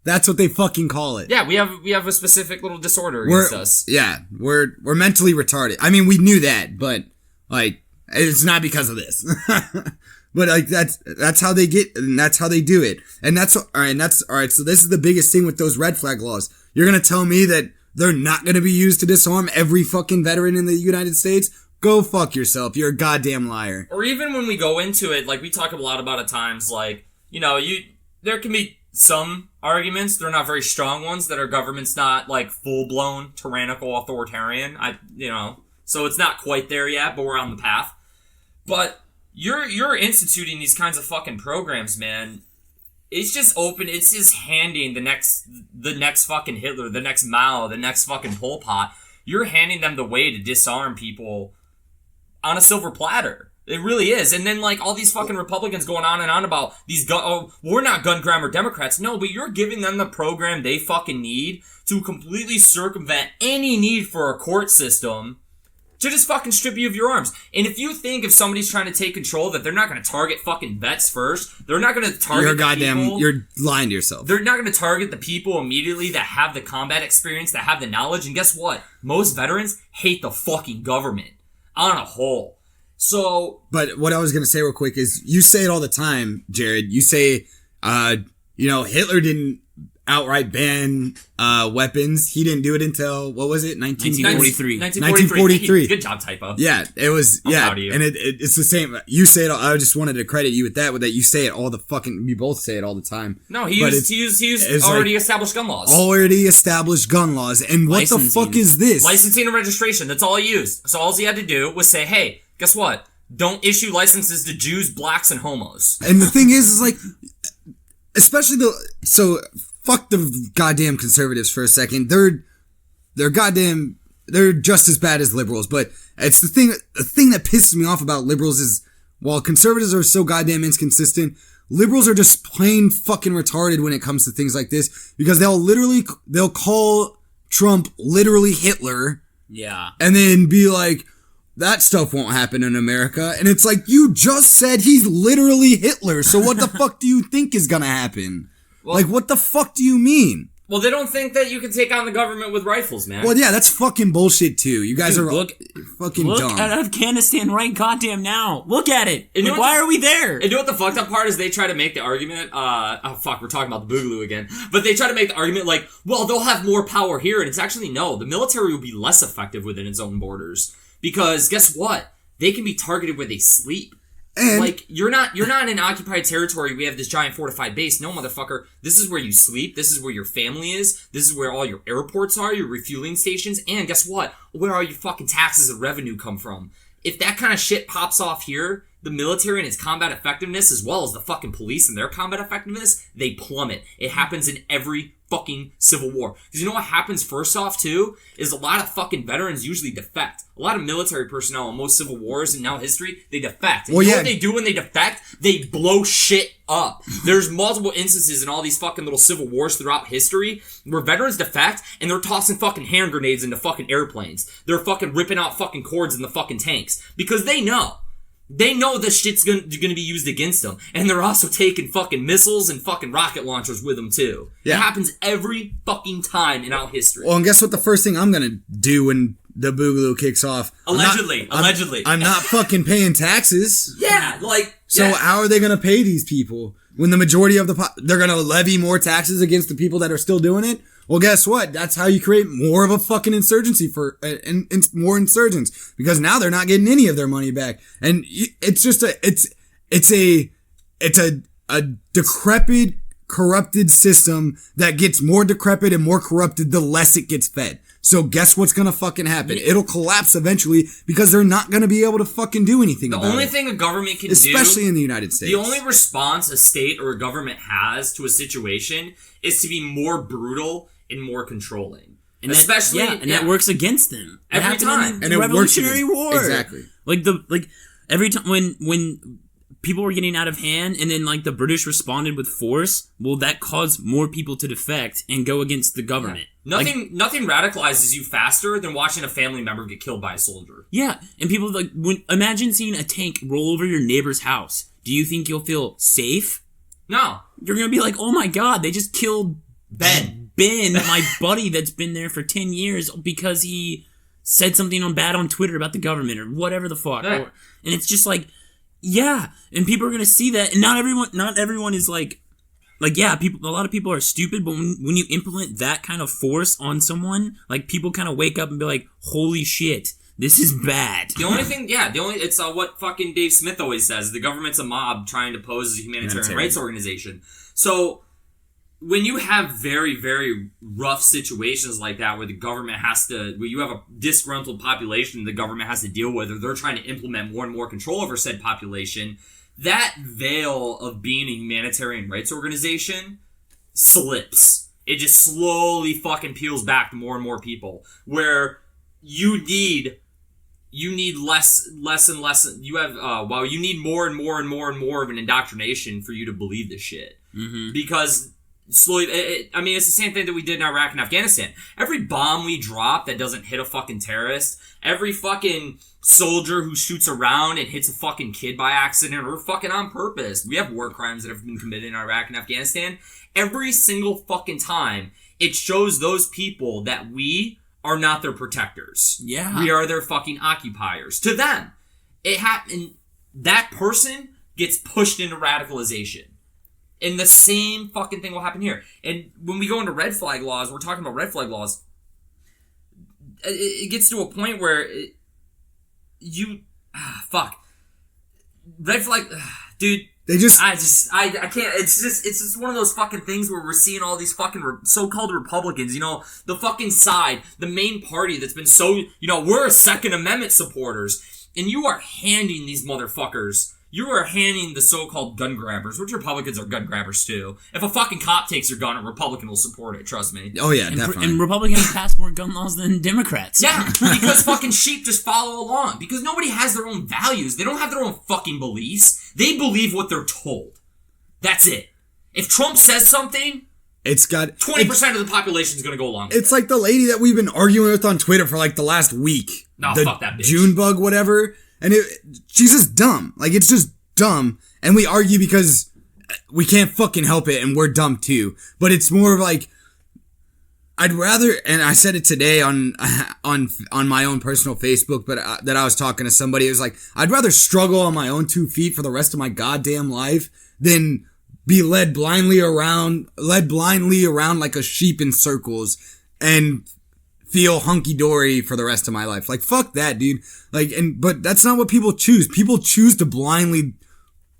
[SPEAKER 3] That's what they fucking call it.
[SPEAKER 4] Yeah, we have a specific little disorder against us.
[SPEAKER 3] Yeah, we're mentally retarded. I mean, we knew that, but like, it's not because of this. But like, that's how they get, and that's how they do it. And that's all right. So this is the biggest thing with those red flag laws. You're gonna tell me that they're not gonna be used to disarm every fucking veteran in the United States? Go fuck yourself. You're a goddamn liar.
[SPEAKER 4] Or even when we go into it, like we talk a lot about at times, like, you know, there can be some arguments, they're not very strong ones, that our government's not like full-blown tyrannical authoritarian. So it's not quite there yet, but we're on the path. But you're instituting these kinds of fucking programs, man. It's just open. It's just handing the next fucking Hitler, the next Mao, the next fucking Pol Pot. You're handing them the way to disarm people on a silver platter. It really is. And then, like, all these fucking Republicans going on and on about these we're not gun grammar Democrats. No, but you're giving them the program they fucking need to completely circumvent any need for a court system to just fucking strip you of your arms. And if you think if somebody's trying to take control that they're not going to target fucking vets first, they're not going to target
[SPEAKER 3] you're lying to yourself.
[SPEAKER 4] They're not going to target the people immediately that have the combat experience, that have the knowledge. And guess what? Most veterans hate the fucking government on a whole. So,
[SPEAKER 3] but what I was going to say real quick is, you say it all the time, Jared. You say, Hitler didn't outright ban weapons. He didn't do it until, what was it,
[SPEAKER 5] 1943.
[SPEAKER 3] 1943.
[SPEAKER 4] Good job, typo.
[SPEAKER 3] Yeah, it was,
[SPEAKER 4] I'm
[SPEAKER 3] yeah,
[SPEAKER 4] proud of you.
[SPEAKER 3] and it's the same. You say it, I just wanted to credit you with that you say it all the fucking, you both say it all the time.
[SPEAKER 4] No, he
[SPEAKER 3] But
[SPEAKER 4] used already established gun laws.
[SPEAKER 3] Already established gun laws, and what the fuck is this?
[SPEAKER 4] Licensing and registration, that's all he used. So all he had to do was say, hey, guess what? Don't issue licenses to Jews, blacks, and homos.
[SPEAKER 3] And the thing is like, especially fuck the goddamn conservatives for a second. They're just as bad as liberals, but it's the thing that pisses me off about liberals is, while conservatives are so goddamn inconsistent, liberals are just plain fucking retarded when it comes to things like this, because they'll call Trump literally Hitler.
[SPEAKER 5] Yeah.
[SPEAKER 3] And then be like, that stuff won't happen in America. And it's like, you just said he's literally Hitler, so what the fuck do you think is gonna happen? Well, like, what the fuck do you mean?
[SPEAKER 4] Well, they don't think that you can take on the government with rifles, man.
[SPEAKER 3] Well, yeah, that's fucking bullshit, too. You guys are fucking
[SPEAKER 5] look
[SPEAKER 3] dumb.
[SPEAKER 5] at Afghanistan right goddamn now. Look at it.
[SPEAKER 4] And
[SPEAKER 5] like, why are we there?
[SPEAKER 4] And you know what the fucked up part is? They try to make the argument, oh fuck, we're talking about the Boogaloo again. But they try to make the argument like, well, they'll have more power here. And it's actually, no, the military will be less effective within its own borders. Because guess what? They can be targeted where they sleep. And like, you're not in occupied territory. We have this giant fortified base. No, motherfucker. This is where you sleep. This is where your family is. This is where all your airports are, your refueling stations. And guess what? Where all your fucking taxes and revenue come from. If that kind of shit pops off here, the military and its combat effectiveness, as well as the fucking police and their combat effectiveness, they plummet. It happens in every fucking civil war. Because you know what happens first off, too? Is a lot of fucking veterans usually defect. A lot of military personnel in most civil wars in now history, they defect. And you know what they do when they defect? They blow shit up. There's multiple instances in all these fucking little civil wars throughout history where veterans defect and they're tossing fucking hand grenades into fucking airplanes. They're fucking ripping out fucking cords in the fucking tanks. Because they know. They know this shit's gonna be used against them. And they're also taking fucking missiles and fucking rocket launchers with them, too. Yeah. It happens every fucking time in our history.
[SPEAKER 3] Well, and guess what the first thing I'm gonna do when the Boogaloo kicks off?
[SPEAKER 4] Allegedly.
[SPEAKER 3] I'm not fucking paying taxes.
[SPEAKER 4] Yeah, like...
[SPEAKER 3] So how are they gonna pay these people? When the majority of they're gonna levy more taxes against the people that are still doing it? Well, guess what? That's how you create more of a fucking insurgency and more insurgents, because now they're not getting any of their money back, and it's just it's a decrepit, corrupted system that gets more decrepit and more corrupted the less it gets fed. So guess what's gonna fucking happen? It'll collapse eventually because they're not gonna be able to fucking do anything about it.
[SPEAKER 4] The only thing a government can do,
[SPEAKER 3] especially in the United States,
[SPEAKER 4] the only response a state or a government has to a situation is to be more brutal and more controlling. And especially,
[SPEAKER 5] that works against them
[SPEAKER 4] every time.
[SPEAKER 5] And the Revolutionary War,
[SPEAKER 3] exactly.
[SPEAKER 5] Like every time when people were getting out of hand, and then like the British responded with force. Well, that caused more people to defect and go against the government.
[SPEAKER 4] Yeah. Nothing radicalizes you faster than watching a family member get killed by a soldier.
[SPEAKER 5] Yeah, and people imagine seeing a tank roll over your neighbor's house. Do you think you'll feel safe?
[SPEAKER 4] No.
[SPEAKER 5] You're gonna be like, oh my god, they just killed Ben, my buddy that's been there for 10 years because he said something bad on Twitter about the government or whatever the fuck.
[SPEAKER 4] Yeah.
[SPEAKER 5] And it's just like, yeah, and people are gonna see that, and not everyone is like, yeah, a lot of people are stupid, but when you implement that kind of force on someone, like, people kind of wake up and be like, holy shit, this is bad.
[SPEAKER 4] The only thing, it's what fucking Dave Smith always says, the government's a mob trying to pose as a humanitarian rights organization. So, when you have very, very rough situations like that where the government where you have a disgruntled population the government has to deal with, or they're trying to implement more and more control over said population, that veil of being a humanitarian rights organization slips. It just slowly fucking peels back to more and more people, where you need less and less. You have, you need more and more and more and more of an indoctrination for you to believe this shit. Mm-hmm. Because slowly, it's the same thing that we did in Iraq and Afghanistan. Every bomb we drop that doesn't hit a fucking terrorist, every fucking soldier who shoots around and hits a fucking kid by accident or fucking on purpose. We have war crimes that have been committed in Iraq and Afghanistan. Every single fucking time, it shows those people that we are not their protectors.
[SPEAKER 5] Yeah.
[SPEAKER 4] We are their fucking occupiers. To them, that person gets pushed into radicalization. And the same fucking thing will happen here. And when we go into red flag laws, we're talking about red flag laws. It gets to a point where red flag, dude.
[SPEAKER 3] They just...
[SPEAKER 4] I can't, it's just one of those fucking things where we're seeing all these fucking so-called Republicans, the fucking side, the main party that's been so, we're Second Amendment supporters, and you are handing these motherfuckers, you are handing the so-called gun grabbers, which Republicans are gun grabbers too. If a fucking cop takes your gun, a Republican will support it, trust me.
[SPEAKER 3] Oh yeah, definitely.
[SPEAKER 5] And Republicans pass more gun laws than Democrats.
[SPEAKER 4] Yeah, because fucking sheep just follow along. Because nobody has their own values. They don't have their own fucking beliefs. They believe what they're told. That's it. If Trump says something,
[SPEAKER 3] it's got
[SPEAKER 4] 20% of the population is going to go along with
[SPEAKER 3] it's like the lady that we've been arguing with on Twitter for like the last week.
[SPEAKER 4] No,
[SPEAKER 3] the
[SPEAKER 4] fuck that bitch.
[SPEAKER 3] Junebug, whatever. And she's just dumb. Like, it's just dumb. And we argue because we can't fucking help it and we're dumb too. But it's more of like, I'd rather, and I said it today on my own personal Facebook, but that I was talking to somebody. It was like, I'd rather struggle on my own 2 feet for the rest of my goddamn life than be led blindly around like a sheep in circles and feel hunky-dory for the rest of my life. Like, fuck that, dude. Like, but that's not what people choose. People choose to blindly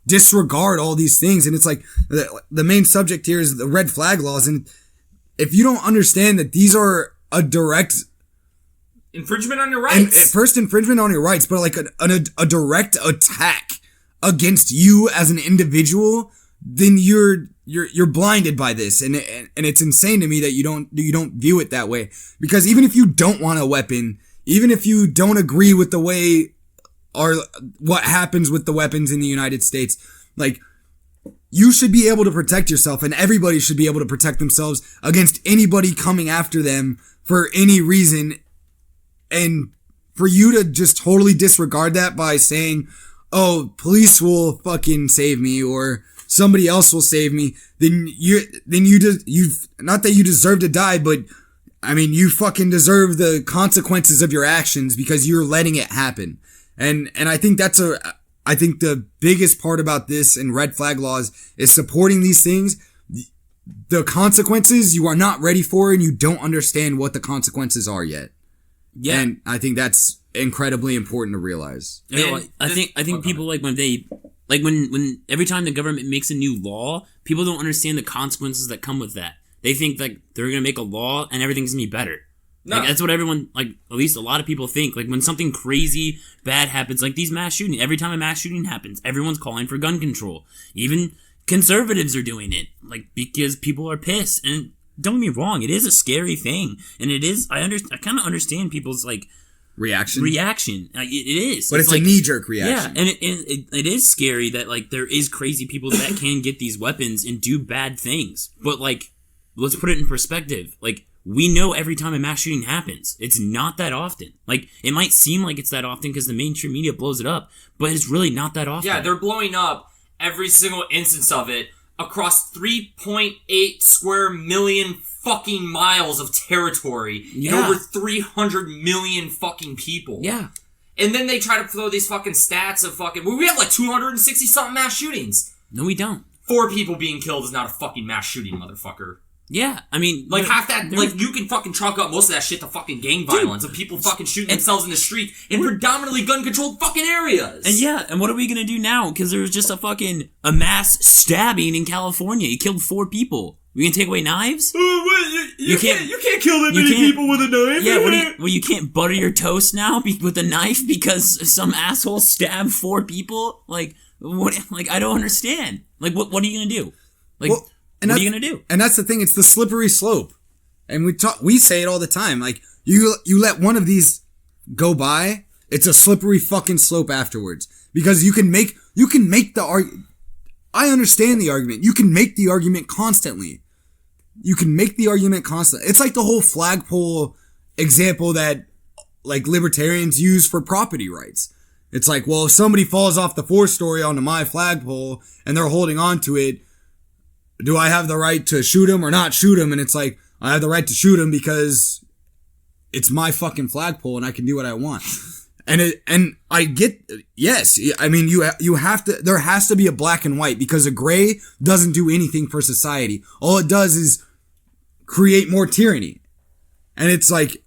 [SPEAKER 3] disregard all these things. And it's like, the main subject here is the red flag laws. And if you don't understand that these are a direct
[SPEAKER 4] infringement on your rights.
[SPEAKER 3] First infringement on your rights, but like a direct attack against you as an individual, then you're blinded by this, and it's insane to me that you don't view it that way. Because even if you don't want a weapon, even if you don't agree with the way or what happens with the weapons in the United States, like, you should be able to protect yourself, and everybody should be able to protect themselves against anybody coming after them for any reason. And for you to just totally disregard that by saying, "Oh, police will fucking save me," or somebody else will save me, then you not that you deserve to die, but I mean, you fucking deserve the consequences of your actions because you're letting it happen. And I think I think the biggest part about this and red flag laws is supporting these things. The consequences you are not ready for, and you don't understand what the consequences are yet. Yeah. And I think that's incredibly important to realize.
[SPEAKER 5] I think people, like, when they, like, when every time the government makes a new law, people don't understand the consequences that come with that. They think, like, they're going to make a law and everything's going to be better. No. Like, that's what everyone, like, at least a lot of people think. Like, when something crazy bad happens, like these mass shootings, every time a mass shooting happens, everyone's calling for gun control. Even conservatives are doing it, like, because people are pissed. And don't get me wrong, it is a scary thing. And it is, I kind of understand people's, like, reaction. Like, it is.
[SPEAKER 3] But it's like, a knee-jerk reaction.
[SPEAKER 5] Yeah, and it is scary that, like, there is crazy people that can get these weapons and do bad things. But, like, let's put it in perspective. Like, we know every time a mass shooting happens, it's not that often. Like, it might seem like it's that often because the mainstream media blows it up, but it's really not that often.
[SPEAKER 4] Yeah, they're blowing up every single instance of it across 3.8 square million fucking miles of territory and over 300 million fucking people.
[SPEAKER 5] Yeah.
[SPEAKER 4] And then they try to throw these fucking stats of fucking, well, we have like 260 something mass shootings.
[SPEAKER 5] No, we don't.
[SPEAKER 4] 4 people being killed is not a fucking mass shooting, motherfucker.
[SPEAKER 5] Yeah, I mean,
[SPEAKER 4] like, half that, like, you can fucking chalk up most of that shit to fucking gang violence and people fucking shooting themselves in the street in predominantly gun-controlled fucking areas.
[SPEAKER 5] And what are we gonna do now? Because there was just a mass stabbing in California. You killed 4 people. We can take away knives?
[SPEAKER 4] You can't kill that many people with a knife.
[SPEAKER 5] Yeah, you can't butter your toast now with a knife because some asshole stabbed 4 people? Like, what? Like, I don't understand. Like, what are you gonna do? Like, what are you gonna do?
[SPEAKER 3] And that's the thing. It's the slippery slope. And we say it all the time. Like, you let one of these go by, it's a slippery fucking slope afterwards. Because you can make the argument. I understand the argument. You can make the argument constantly. It's like the whole flagpole example that, like, libertarians use for property rights. It's like, well, if somebody falls off the 4-story onto my flagpole and they're holding on to it, do I have the right to shoot him or not shoot him? And it's like, I have the right to shoot him because it's my fucking flagpole and I can do what I want. And I get, yes, I mean, you have to, there has to be a black and white, because a gray doesn't do anything for society. All it does is create more tyranny. And it's like,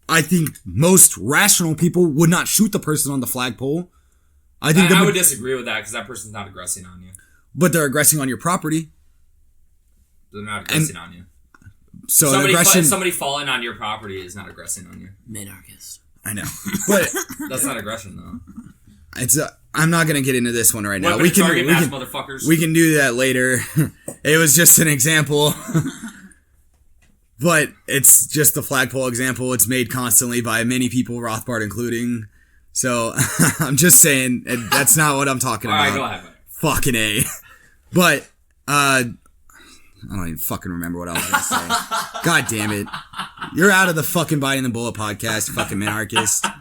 [SPEAKER 3] I think most rational people would not shoot the person on the flagpole. I
[SPEAKER 4] would disagree with that, because that person's not aggressing on you.
[SPEAKER 3] But they're aggressing on your property.
[SPEAKER 4] They're not aggressing on you.
[SPEAKER 3] So
[SPEAKER 4] somebody falling on your property is not aggressing on you.
[SPEAKER 5] Minarchist.
[SPEAKER 3] I know, but
[SPEAKER 4] that's not aggression though.
[SPEAKER 3] It's I'm not gonna get into this one right now.
[SPEAKER 4] We can motherfuckers.
[SPEAKER 3] We can do that later. It was just an example, but it's just the flagpole example. It's made constantly by many people, Rothbard including. So I'm just saying that's not what I'm talking about.
[SPEAKER 4] All right, go ahead.
[SPEAKER 3] Fucking A. But I don't even fucking remember what I was gonna say. God damn it. You're out of the fucking Biting the Bullet podcast, you fucking minarchist.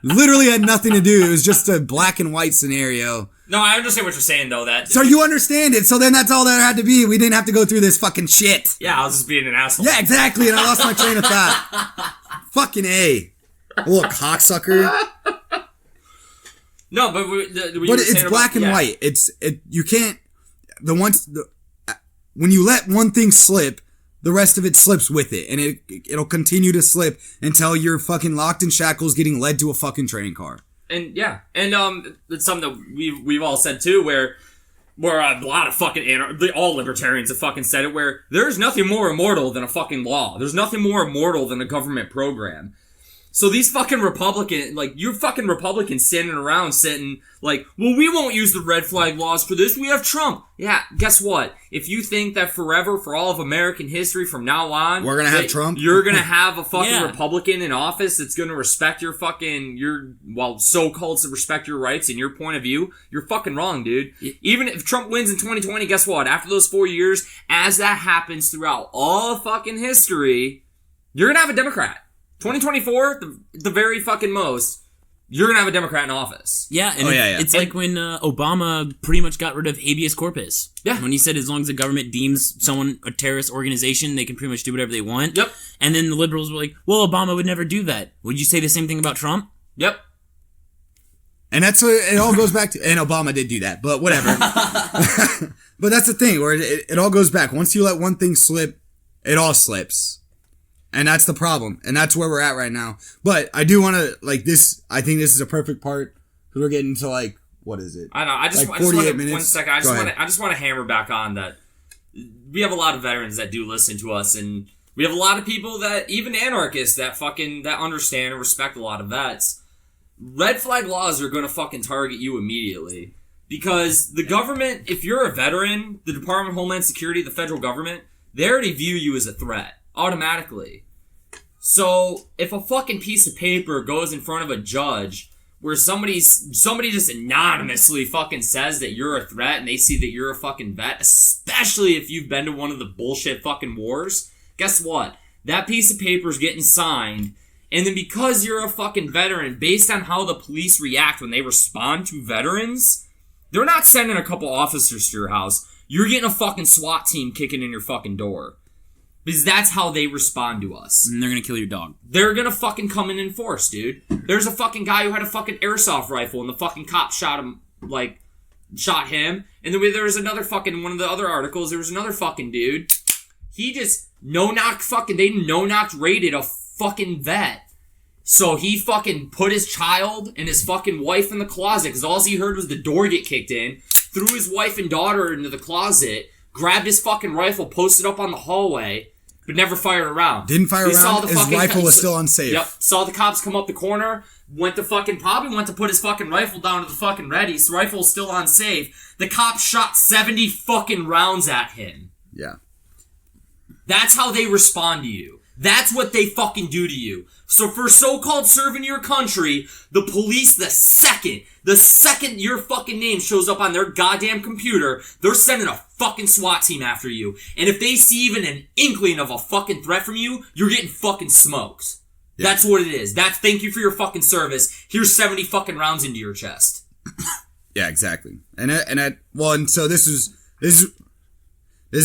[SPEAKER 3] Literally had nothing to do. It was just a black and white scenario.
[SPEAKER 4] No, I understand what you're saying, though.
[SPEAKER 3] So you understand it. So then that's all that had to be. We didn't have to go through this fucking shit.
[SPEAKER 4] Yeah, I was just being an asshole.
[SPEAKER 3] Yeah, exactly. And I lost my train of thought. Fucking A. A little cocksucker.
[SPEAKER 4] No, but
[SPEAKER 3] it's black and white. You can't. When you let one thing slip, the rest of it slips with it, and it'll continue to slip until you're fucking locked in shackles, getting led to a fucking train car.
[SPEAKER 4] And yeah, and it's something that we've all said too, where a lot of fucking all libertarians have fucking said it, where there's nothing more immortal than a fucking law. There's nothing more immortal than a government program. So these fucking you're fucking Republicans standing around sitting like, well, we won't use the red flag laws for this. We have Trump. Yeah, guess what? If you think that forever, for all of American history from now on,
[SPEAKER 3] we're gonna have Trump,
[SPEAKER 4] you're gonna have a fucking Republican in office that's gonna respect so-called to respect your rights and your point of view, you're fucking wrong, dude. Even if Trump wins in 2020, guess what? After those 4 years, as that happens throughout all of fucking history, you're gonna have a Democrat. 2024, the very fucking most, you're gonna have a Democrat in office.
[SPEAKER 5] Yeah, and it's like when Obama pretty much got rid of habeas corpus. Yeah. When he said as long as the government deems someone a terrorist organization, they can pretty much do whatever they want.
[SPEAKER 4] Yep.
[SPEAKER 5] And then the liberals were like, well, Obama would never do that. Would you say the same thing about Trump?
[SPEAKER 4] Yep.
[SPEAKER 3] And that's what it all goes back to. And Obama did do that, but whatever. But that's the thing, where it all goes back. Once you let one thing slip, it all slips. And that's the problem. And that's where we're at right now. But I do want to, I think this is a perfect part, because we're getting to, what is it?
[SPEAKER 4] I know. I just
[SPEAKER 3] 48 minutes.
[SPEAKER 4] 1 second. I just want to hammer back on that. We have a lot of veterans that do listen to us, and we have a lot of people that, even anarchists, that understand and respect a lot of vets. Red flag laws are going to fucking target you immediately. Because the government, if you're a veteran, the Department of Homeland Security, the federal government, they already view you as a threat. Automatically. So, if a fucking piece of paper goes in front of a judge where somebody just anonymously fucking says that you're a threat and they see that you're a fucking vet, especially if you've been to one of the bullshit fucking wars, guess what? That piece of paper's getting signed, and then because you're a fucking veteran, based on how the police react when they respond to veterans, they're not sending a couple officers to your house. You're getting a fucking SWAT team kicking in your fucking door. Because that's how they respond to us.
[SPEAKER 5] And they're gonna kill your dog.
[SPEAKER 4] They're gonna fucking come in force, dude. There's a fucking guy who had a fucking airsoft rifle and the fucking cop shot him. And then there was another fucking, one of the other articles, there was another fucking dude. He just they no-knocked raided a fucking vet. So he fucking put his child and his fucking wife in the closet, because all he heard was the door get kicked in, threw his wife and daughter into the closet, grabbed his fucking rifle, posted up on the hallway, but never fired a round.
[SPEAKER 3] Didn't fire a round? His rifle was still unsafe.
[SPEAKER 4] Yep. Saw the cops come up the corner, probably went to put his fucking rifle down to the fucking ready. His rifle was still unsafe. The cops shot 70 fucking rounds at him.
[SPEAKER 3] Yeah. That's
[SPEAKER 4] how they respond to you. That's what they fucking do to you. So for so-called serving your country, the police, the second your fucking name shows up on their goddamn computer, they're sending a fucking SWAT team after you. And if they see even an inkling of a fucking threat from you, you're getting fucking smoked. Yeah. That's what it is. Thank you for your fucking service. Here's 70 fucking rounds into your chest.
[SPEAKER 3] Yeah, exactly. And so this is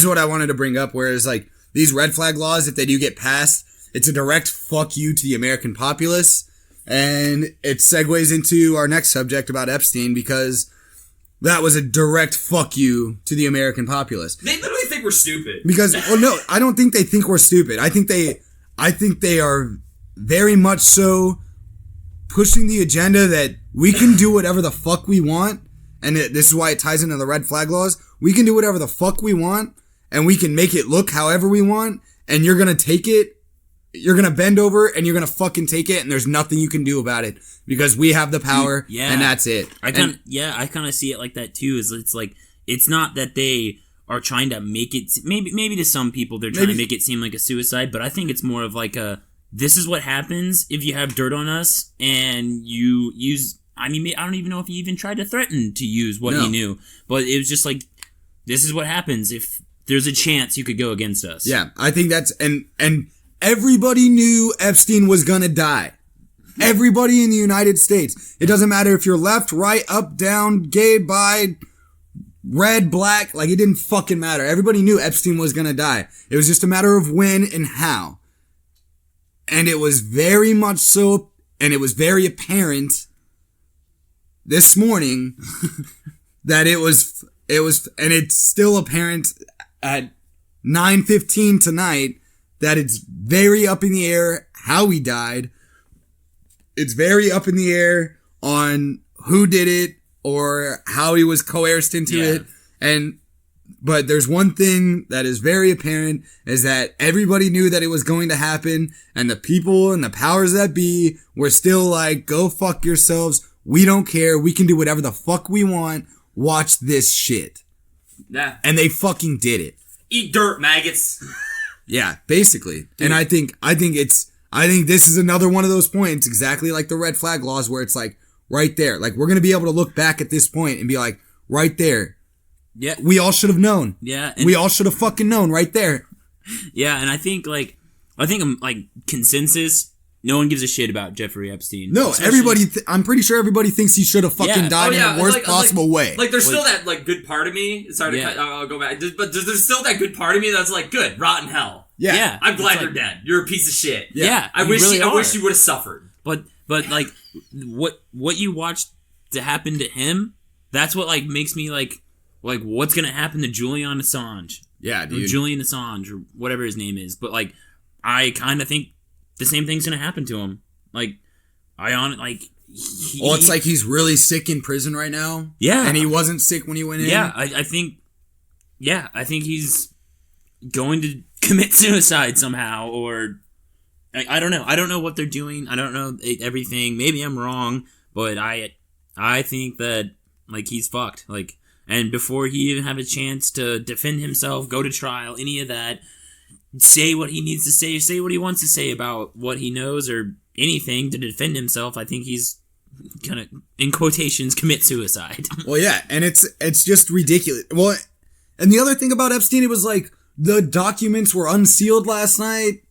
[SPEAKER 3] what I wanted to bring up, whereas these red flag laws, if they do get passed, it's a direct fuck you to the American populace, And it segues into our next subject about Epstein because that was a direct fuck you to the American populace.
[SPEAKER 4] They literally think we're stupid.
[SPEAKER 3] Because, well, no, I don't think they think we're stupid. I think they are very much so pushing the agenda that we can do whatever the fuck we want. And this is why it ties into the red flag laws. We can do whatever the fuck we want, and we can make it look however we want, and you're gonna take it. You're gonna bend over, and you're gonna fucking take it, and there's nothing you can do about it because we have the power, and that's it.
[SPEAKER 5] I kind of see it like that too. It's like it's not that they are trying to make it. Maybe to some people they're trying to make it seem like a suicide, but I think it's more of like a. This is what happens if you have dirt on us and you use. I mean, I don't even know if he even tried to threaten to use what he knew, but it was just like, this is what happens if there's a chance you could go against us.
[SPEAKER 3] Yeah, I think that's and everybody knew Epstein was gonna die. Everybody in the United States. It doesn't matter if you're left, right, up, down, gay, bi, red, black. Like, it didn't fucking matter. Everybody knew Epstein was gonna die. It was just a matter of when and how. And it was very much so, and it was very apparent this morning that it was, and it's still apparent at 9:15 tonight that it's very up in the air how he died. It's very up in the air on who did it or how he was coerced into it. But there's one thing that is very apparent is that everybody knew that it was going to happen, and the people and the powers that be were still like, go fuck yourselves. We don't care. We can do whatever the fuck we want. Watch this shit.
[SPEAKER 4] Yeah.
[SPEAKER 3] And they fucking did it.
[SPEAKER 4] Eat dirt, maggots.
[SPEAKER 3] Yeah, basically. Dude. And I think this is another one of those points, exactly like the red flag laws, where it's like right there. Like, we're going to be able to look back at this point and be like, right there.
[SPEAKER 5] Yeah.
[SPEAKER 3] We all should have known.
[SPEAKER 5] Yeah.
[SPEAKER 3] We all should have fucking known right there.
[SPEAKER 5] Yeah, and I think consensus, no one gives a shit about Jeffrey Epstein.
[SPEAKER 3] No, everybody, I'm pretty sure everybody thinks he should have fucking died in the worst possible way.
[SPEAKER 4] Like, there's still that, like, good part of me. Sorry to cut, I'll go back. But there's still that good part of me that's like, good, rot in hell.
[SPEAKER 3] Yeah.
[SPEAKER 4] I'm glad you're dead. You're a piece of shit.
[SPEAKER 5] Yeah.
[SPEAKER 4] I wish you would have suffered.
[SPEAKER 5] But like, what you watched to happen to him, that's what, like, makes me, like, what's gonna happen to Julian Assange?
[SPEAKER 3] Yeah, dude.
[SPEAKER 5] Or Julian Assange, or whatever his name is. But, like, I kind of think the same thing's gonna happen to him. Like,
[SPEAKER 3] it's like he's really sick in prison right now.
[SPEAKER 5] Yeah.
[SPEAKER 3] And he wasn't sick when he went in.
[SPEAKER 5] Yeah, I think he's going to commit suicide somehow, or I don't know. I don't know what they're doing. I don't know everything. Maybe I'm wrong, but I think that, like, he's fucked. Like, and before he even have a chance to defend himself, go to trial, any of that, say what he needs to say what he wants to say about what he knows or anything to defend himself, I think he's gonna, in quotations, commit suicide.
[SPEAKER 3] Well, yeah, and it's just ridiculous. Well, and the other thing about Epstein, it was like the documents were unsealed last night.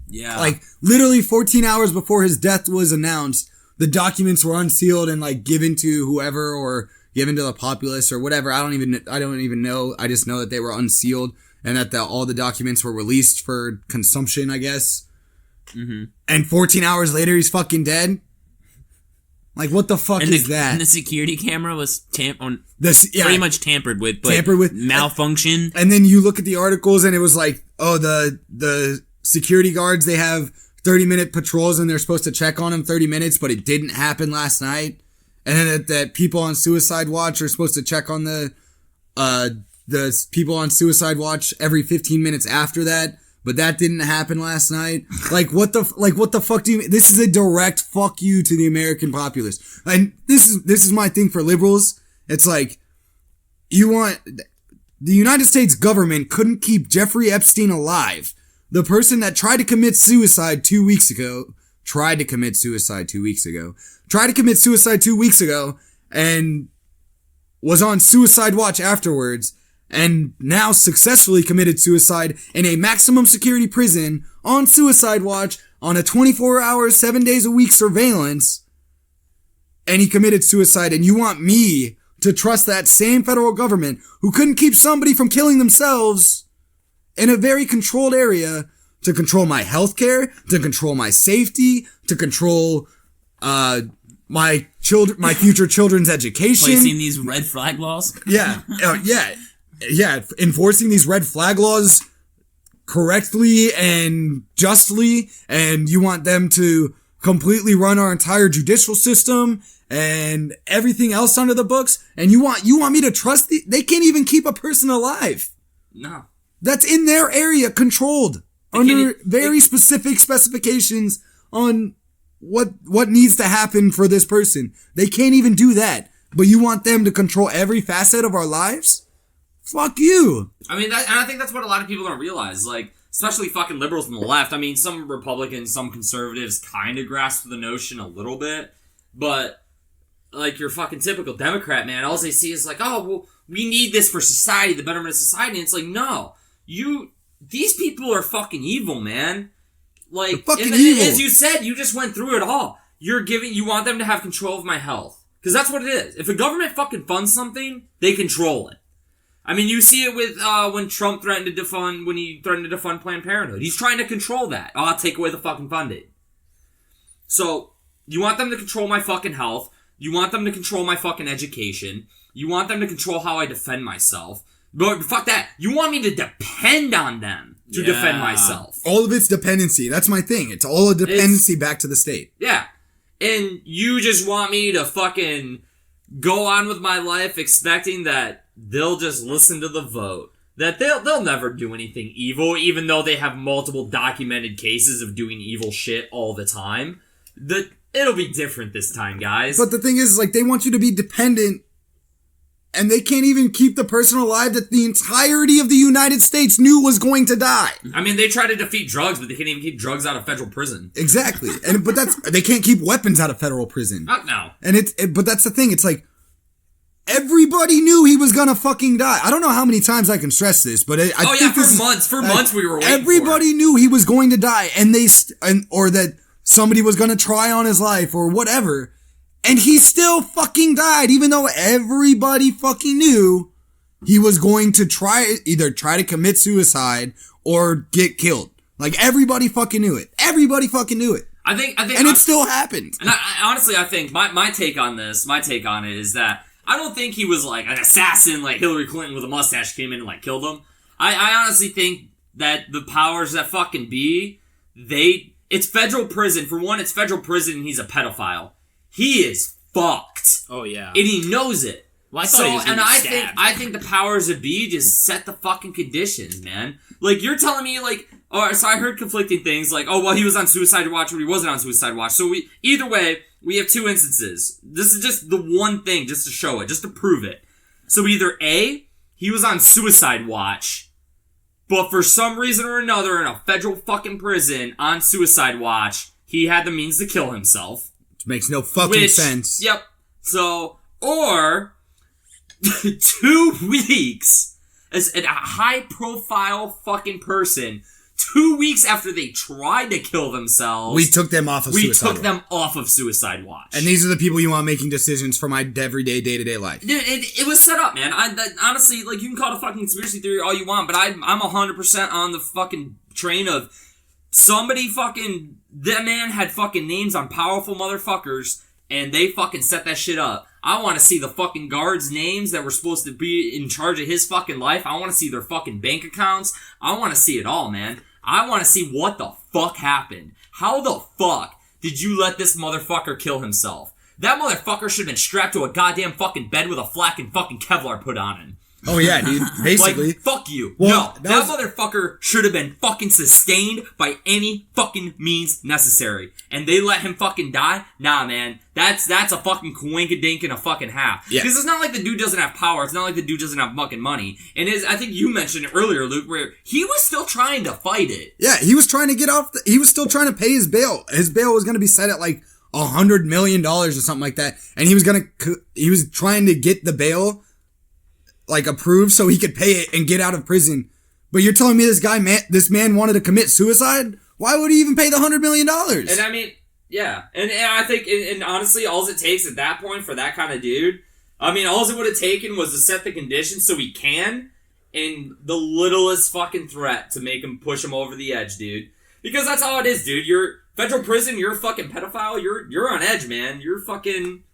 [SPEAKER 5] Yeah.
[SPEAKER 3] Like, literally 14 hours before his death was announced, the documents were unsealed and, like, given to whoever or given to the populace or whatever. I don't even know. I just know that they were unsealed and that all the documents were released for consumption, I guess.
[SPEAKER 5] Mm-hmm.
[SPEAKER 3] And 14 hours later, he's fucking dead. Like, what the fuck is that?
[SPEAKER 5] And the security camera was pretty much tampered with, but malfunction.
[SPEAKER 3] And then you look at the articles, and it was like, oh, the security guards, they have 30-minute patrols, and they're supposed to check on them 30 minutes, but it didn't happen last night. And then that people on Suicide Watch are supposed to check on the people on Suicide Watch every 15 minutes after that, but that didn't happen last night. Like, what the fuck do you mean? This is a direct fuck you to the American populace. And this is my thing for liberals. It's like, the United States government couldn't keep Jeffrey Epstein alive. The person that tried to commit suicide 2 weeks ago, and was on suicide watch afterwards, and now successfully committed suicide in a maximum security prison on suicide watch on a 24-hour, 7 days a week surveillance, and he committed suicide, and you want me to trust that same federal government who couldn't keep somebody from killing themselves in a very controlled area to control my healthcare, to control my safety, to control my future children's education.
[SPEAKER 5] Placing these red flag laws.
[SPEAKER 3] Yeah, enforcing these red flag laws correctly and justly, and you want them to completely run our entire judicial system and everything else under the books, and you want me to trust they can't even keep a person alive.
[SPEAKER 4] No.
[SPEAKER 3] That's in their area, controlled under very specific specifications on what needs to happen for this person. They can't even do that, but you want them to control every facet of our lives? Fuck you.
[SPEAKER 4] I mean, and I think that's what a lot of people don't realize, like, especially fucking liberals on the left. I mean, some Republicans, some conservatives kind of grasp the notion a little bit, but like your fucking typical Democrat, man, all they see is like, oh, well, we need this for society, the betterment of society. And it's like, no, these people are fucking evil, man. Like,
[SPEAKER 3] fucking evil.
[SPEAKER 4] As you said, you just went through it all. You want them to have control of my health. Because that's what it is. If a government fucking funds something, they control it. I mean, you see it with, when Trump threatened to defund Planned Parenthood. He's trying to control that. Oh, I'll take away the fucking funding. So, you want them to control my fucking health. You want them to control my fucking education. You want them to control how I defend myself. But fuck that. You want me to depend on them to defend myself.
[SPEAKER 3] All of it's dependency. That's my thing. It's all a dependency back to the state.
[SPEAKER 4] Yeah. And you just want me to fucking go on with my life expecting that they'll just listen to the vote. That they'll never do anything evil, even though they have multiple documented cases of doing evil shit all the time. It'll be different this time, guys.
[SPEAKER 3] But the thing is, like, they want you to be dependent, and they can't even keep the person alive that the entirety of the United States knew was going to die.
[SPEAKER 4] I mean, they try to defeat drugs, but they can't even keep drugs out of federal prison.
[SPEAKER 3] Exactly. But they can't keep weapons out of federal prison.
[SPEAKER 4] No.
[SPEAKER 3] But that's the thing. It's like, everybody knew he was gonna fucking die. I don't know how many times I can stress this, but I think
[SPEAKER 4] for months we were waiting
[SPEAKER 3] everybody knew he was going to die, or that somebody was gonna try on his life or whatever, and he still fucking died, even though everybody fucking knew he was going to either try to commit suicide or get killed. Like, everybody fucking knew it. Everybody fucking knew it.
[SPEAKER 4] I think, and
[SPEAKER 3] it still happened.
[SPEAKER 4] And honestly, I think my take on it is that I don't think he was like an assassin like Hillary Clinton with a mustache came in and like killed him. I honestly think that the powers that fucking be, it's federal prison. For one, it's federal prison and he's a pedophile. He is fucked.
[SPEAKER 5] Oh, yeah.
[SPEAKER 4] And he knows it.
[SPEAKER 5] Well, I thought he was gonna be stabbed.
[SPEAKER 4] I think the powers that be just set the fucking conditions, man. Like, you're telling me, like, so I heard conflicting things, like, oh, well, he was on suicide watch, but he wasn't on suicide watch. So either way, we have two instances. This is just the one thing, just to show it, just to prove it. So either A, he was on suicide watch, but for some reason or another in a federal fucking prison on suicide watch, he had the means to kill himself.
[SPEAKER 3] Which makes no fucking sense.
[SPEAKER 4] Yep. So, or 2 weeks as a high-profile fucking person, 2 weeks after they tried to kill themselves,
[SPEAKER 3] we took them off of
[SPEAKER 4] suicide watch.
[SPEAKER 3] And these are the people you want making decisions for my everyday, day-to-day life.
[SPEAKER 4] Dude, it was set up, man. Honestly, like, you can call it a fucking conspiracy theory all you want, but I'm 100% on the fucking train of somebody fucking, that man had fucking names on powerful motherfuckers, and they fucking set that shit up. I want to see the fucking guards' names that were supposed to be in charge of his fucking life. I want to see their fucking bank accounts. I want to see it all, man. I want to see what the fuck happened. How the fuck did you let this motherfucker kill himself? That motherfucker should have been strapped to a goddamn fucking bed with a flak and fucking Kevlar put on him.
[SPEAKER 3] Oh yeah, dude. Basically.
[SPEAKER 4] Like, fuck you.
[SPEAKER 3] Well,
[SPEAKER 4] no, that motherfucker should have been fucking sustained by any fucking means necessary. And they let him fucking die? Nah, man. That's a fucking coinkadink and a fucking half.
[SPEAKER 3] Yeah.
[SPEAKER 4] Because it's not like the dude doesn't have power. It's not like the dude doesn't have fucking money. And I think you mentioned it earlier, Luke, where he was still trying to fight it.
[SPEAKER 3] Yeah, he was trying to get off. He was still trying to pay his bail. His bail was going to be set at like $100 million or something like that. And he was trying to get the bail like approved so he could pay it and get out of prison. But you're telling me this man wanted to commit suicide? Why would he even pay the $100 million?
[SPEAKER 4] And I mean, yeah. And I think, and honestly, all it takes at that point for that kind of dude, I mean, all it would have taken was to set the conditions so he can, and the littlest fucking threat to make him push him over the edge, dude. Because that's all it is, dude. Federal prison, you're a fucking pedophile. You're on edge, man. You're fucking.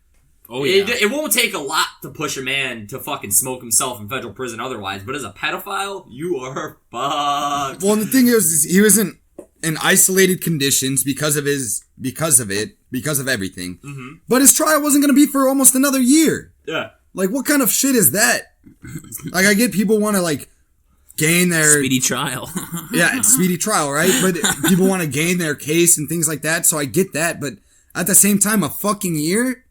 [SPEAKER 5] Oh yeah.
[SPEAKER 4] It won't take a lot to push a man to fucking smoke himself in federal prison otherwise, but as a pedophile, you are fucked.
[SPEAKER 3] Well, the thing is he was in isolated conditions because of everything. Mm-hmm. But his trial wasn't going to be for almost another year.
[SPEAKER 4] Yeah.
[SPEAKER 3] Like, what kind of shit is that? Like, I get people want to, like, gain their...
[SPEAKER 5] Speedy trial.
[SPEAKER 3] Yeah, it's speedy trial, right? But people want to gain their case and things like that, so I get that. But at the same time, a fucking year?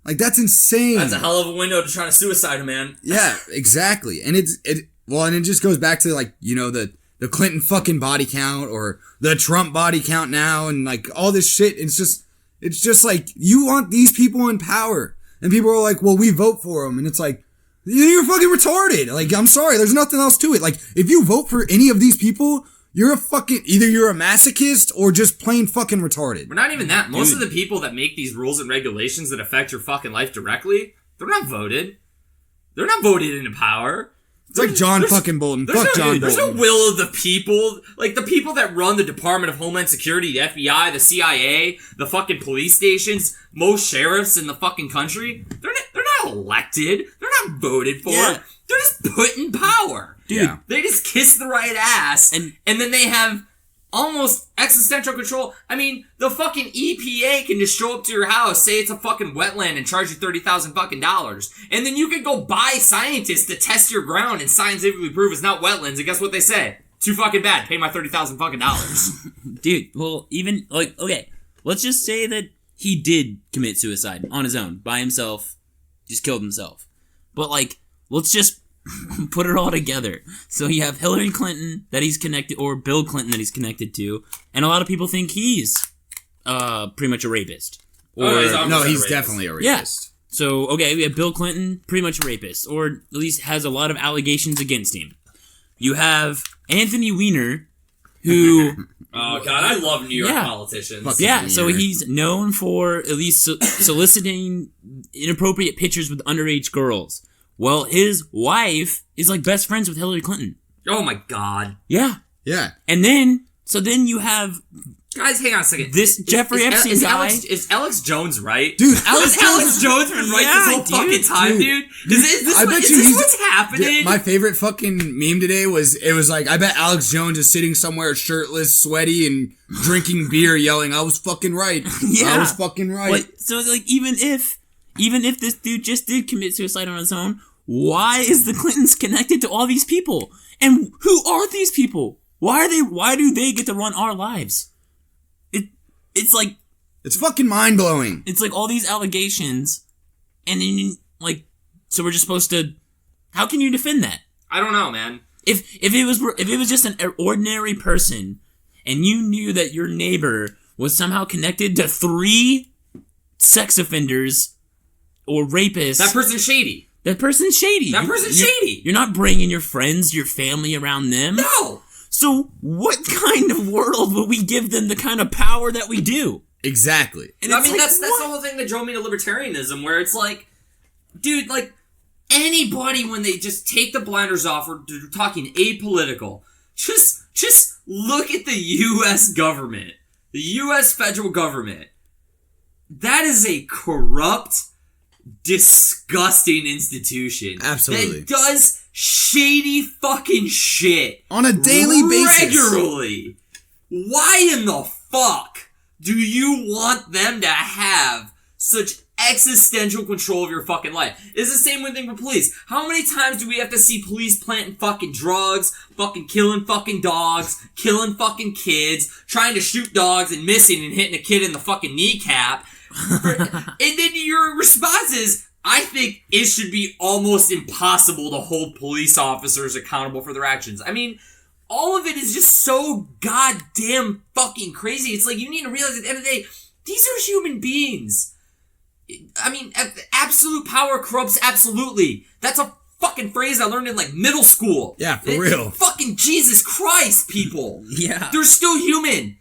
[SPEAKER 3] Like, that's insane.
[SPEAKER 4] That's a hell of a window to try to suicide a man.
[SPEAKER 3] Yeah, exactly. And it just goes back to, like, you know, the Clinton fucking body count or the Trump body count now and, like, all this shit. It's just like, you want these people in power. And people are like, well, we vote for them. And it's like, you're fucking retarded. Like, I'm sorry, there's nothing else to it. Like, if you vote for any of these people, either you're a masochist or just plain fucking retarded.
[SPEAKER 4] But not even that. Most of the people that make these rules and regulations that affect your fucking life directly, they're not voted. They're not voted into power.
[SPEAKER 3] It's like John fucking Bolton. Fuck John Bolton.
[SPEAKER 4] There's no will of the people. Like, the people that run the Department of Homeland Security, the FBI, the CIA, the fucking police stations, most sheriffs in the fucking country, they're not elected. They're not voted for.
[SPEAKER 5] Yeah.
[SPEAKER 4] They're just put in power.
[SPEAKER 5] Dude.
[SPEAKER 3] Yeah.
[SPEAKER 4] They just kiss the right ass, and then they have almost existential control. I mean, the fucking EPA can just show up to your house, say it's a fucking wetland, and charge you $30,000 fucking dollars. And then you can go buy scientists to test your ground and scientifically prove it's not wetlands, and guess what they say? Too fucking bad. Pay my $30,000 fucking dollars.
[SPEAKER 5] Dude, well, even, like, okay, let's just say that he did commit suicide on his own, by himself, just killed himself. But, like, let's just put it all together. So you have Hillary Clinton that he's connected, or Bill Clinton that he's connected to, and a lot of people think he's pretty much a rapist. Or
[SPEAKER 3] He's definitely a rapist.
[SPEAKER 5] Yeah. So, okay, we have Bill Clinton, pretty much a rapist, or at least has a lot of allegations against him. You have Anthony Weiner, who...
[SPEAKER 4] Oh, God, I love New York politicians.
[SPEAKER 5] Yeah, so he's known for at least soliciting inappropriate pictures with underage girls. Well, his wife is like best friends with Hillary Clinton.
[SPEAKER 4] Oh my God.
[SPEAKER 5] Yeah.
[SPEAKER 3] Yeah.
[SPEAKER 5] And then you have...
[SPEAKER 4] Guys, hang on a second.
[SPEAKER 5] This Jeffrey Epstein guy...
[SPEAKER 4] Is Alex Jones right?
[SPEAKER 3] Dude,
[SPEAKER 4] Alex Jones been right this whole fucking time, dude? Is this what's happening?
[SPEAKER 3] My favorite fucking meme today was like, I bet Alex Jones is sitting somewhere shirtless, sweaty, and drinking beer, yelling, I was fucking right.
[SPEAKER 5] Yeah.
[SPEAKER 3] I was fucking right.
[SPEAKER 5] But, so, like, even if this dude just did commit suicide on his own, why is the Clintons connected to all these people? And who are these people? Why do they get to run our lives? It's like...
[SPEAKER 3] It's fucking mind-blowing.
[SPEAKER 5] It's like all these allegations, and then, like, so we're just supposed to... How can you defend that?
[SPEAKER 4] I don't know, man.
[SPEAKER 5] If it was just an ordinary person, and you knew that your neighbor was somehow connected to 3 sex offenders or rapists...
[SPEAKER 4] That person's shady.
[SPEAKER 5] That person's shady. You're not bringing your friends, your family around them.
[SPEAKER 4] No!
[SPEAKER 5] So what kind of world would we give them the kind of power that we do?
[SPEAKER 3] Exactly.
[SPEAKER 4] And I mean, that's the whole thing that drove me to libertarianism, where it's like, dude, like, anybody, when they just take the blinders off, or they're talking apolitical, just look at the U.S. government. The U.S. federal government. That is a corrupt, disgusting institution.
[SPEAKER 3] Absolutely.
[SPEAKER 4] That does shady fucking shit
[SPEAKER 3] on a daily basis.
[SPEAKER 4] Regularly. Why in the fuck do you want them to have such existential control of your fucking life? It's the same thing for police. How many times do we have to see police planting fucking drugs, fucking killing fucking dogs, killing fucking kids, trying to shoot dogs and missing and hitting a kid in the fucking kneecap? And then your response is, I think it should be almost impossible to hold police officers accountable for their actions. I mean, all of it is just so goddamn fucking crazy. It's like, you need to realize at the end of the day, these are human beings. I mean, absolute power corrupts absolutely. That's a fucking phrase I learned in, like, middle school.
[SPEAKER 3] Yeah, for real.
[SPEAKER 4] Fucking Jesus Christ, people.
[SPEAKER 5] Yeah.
[SPEAKER 4] They're still human.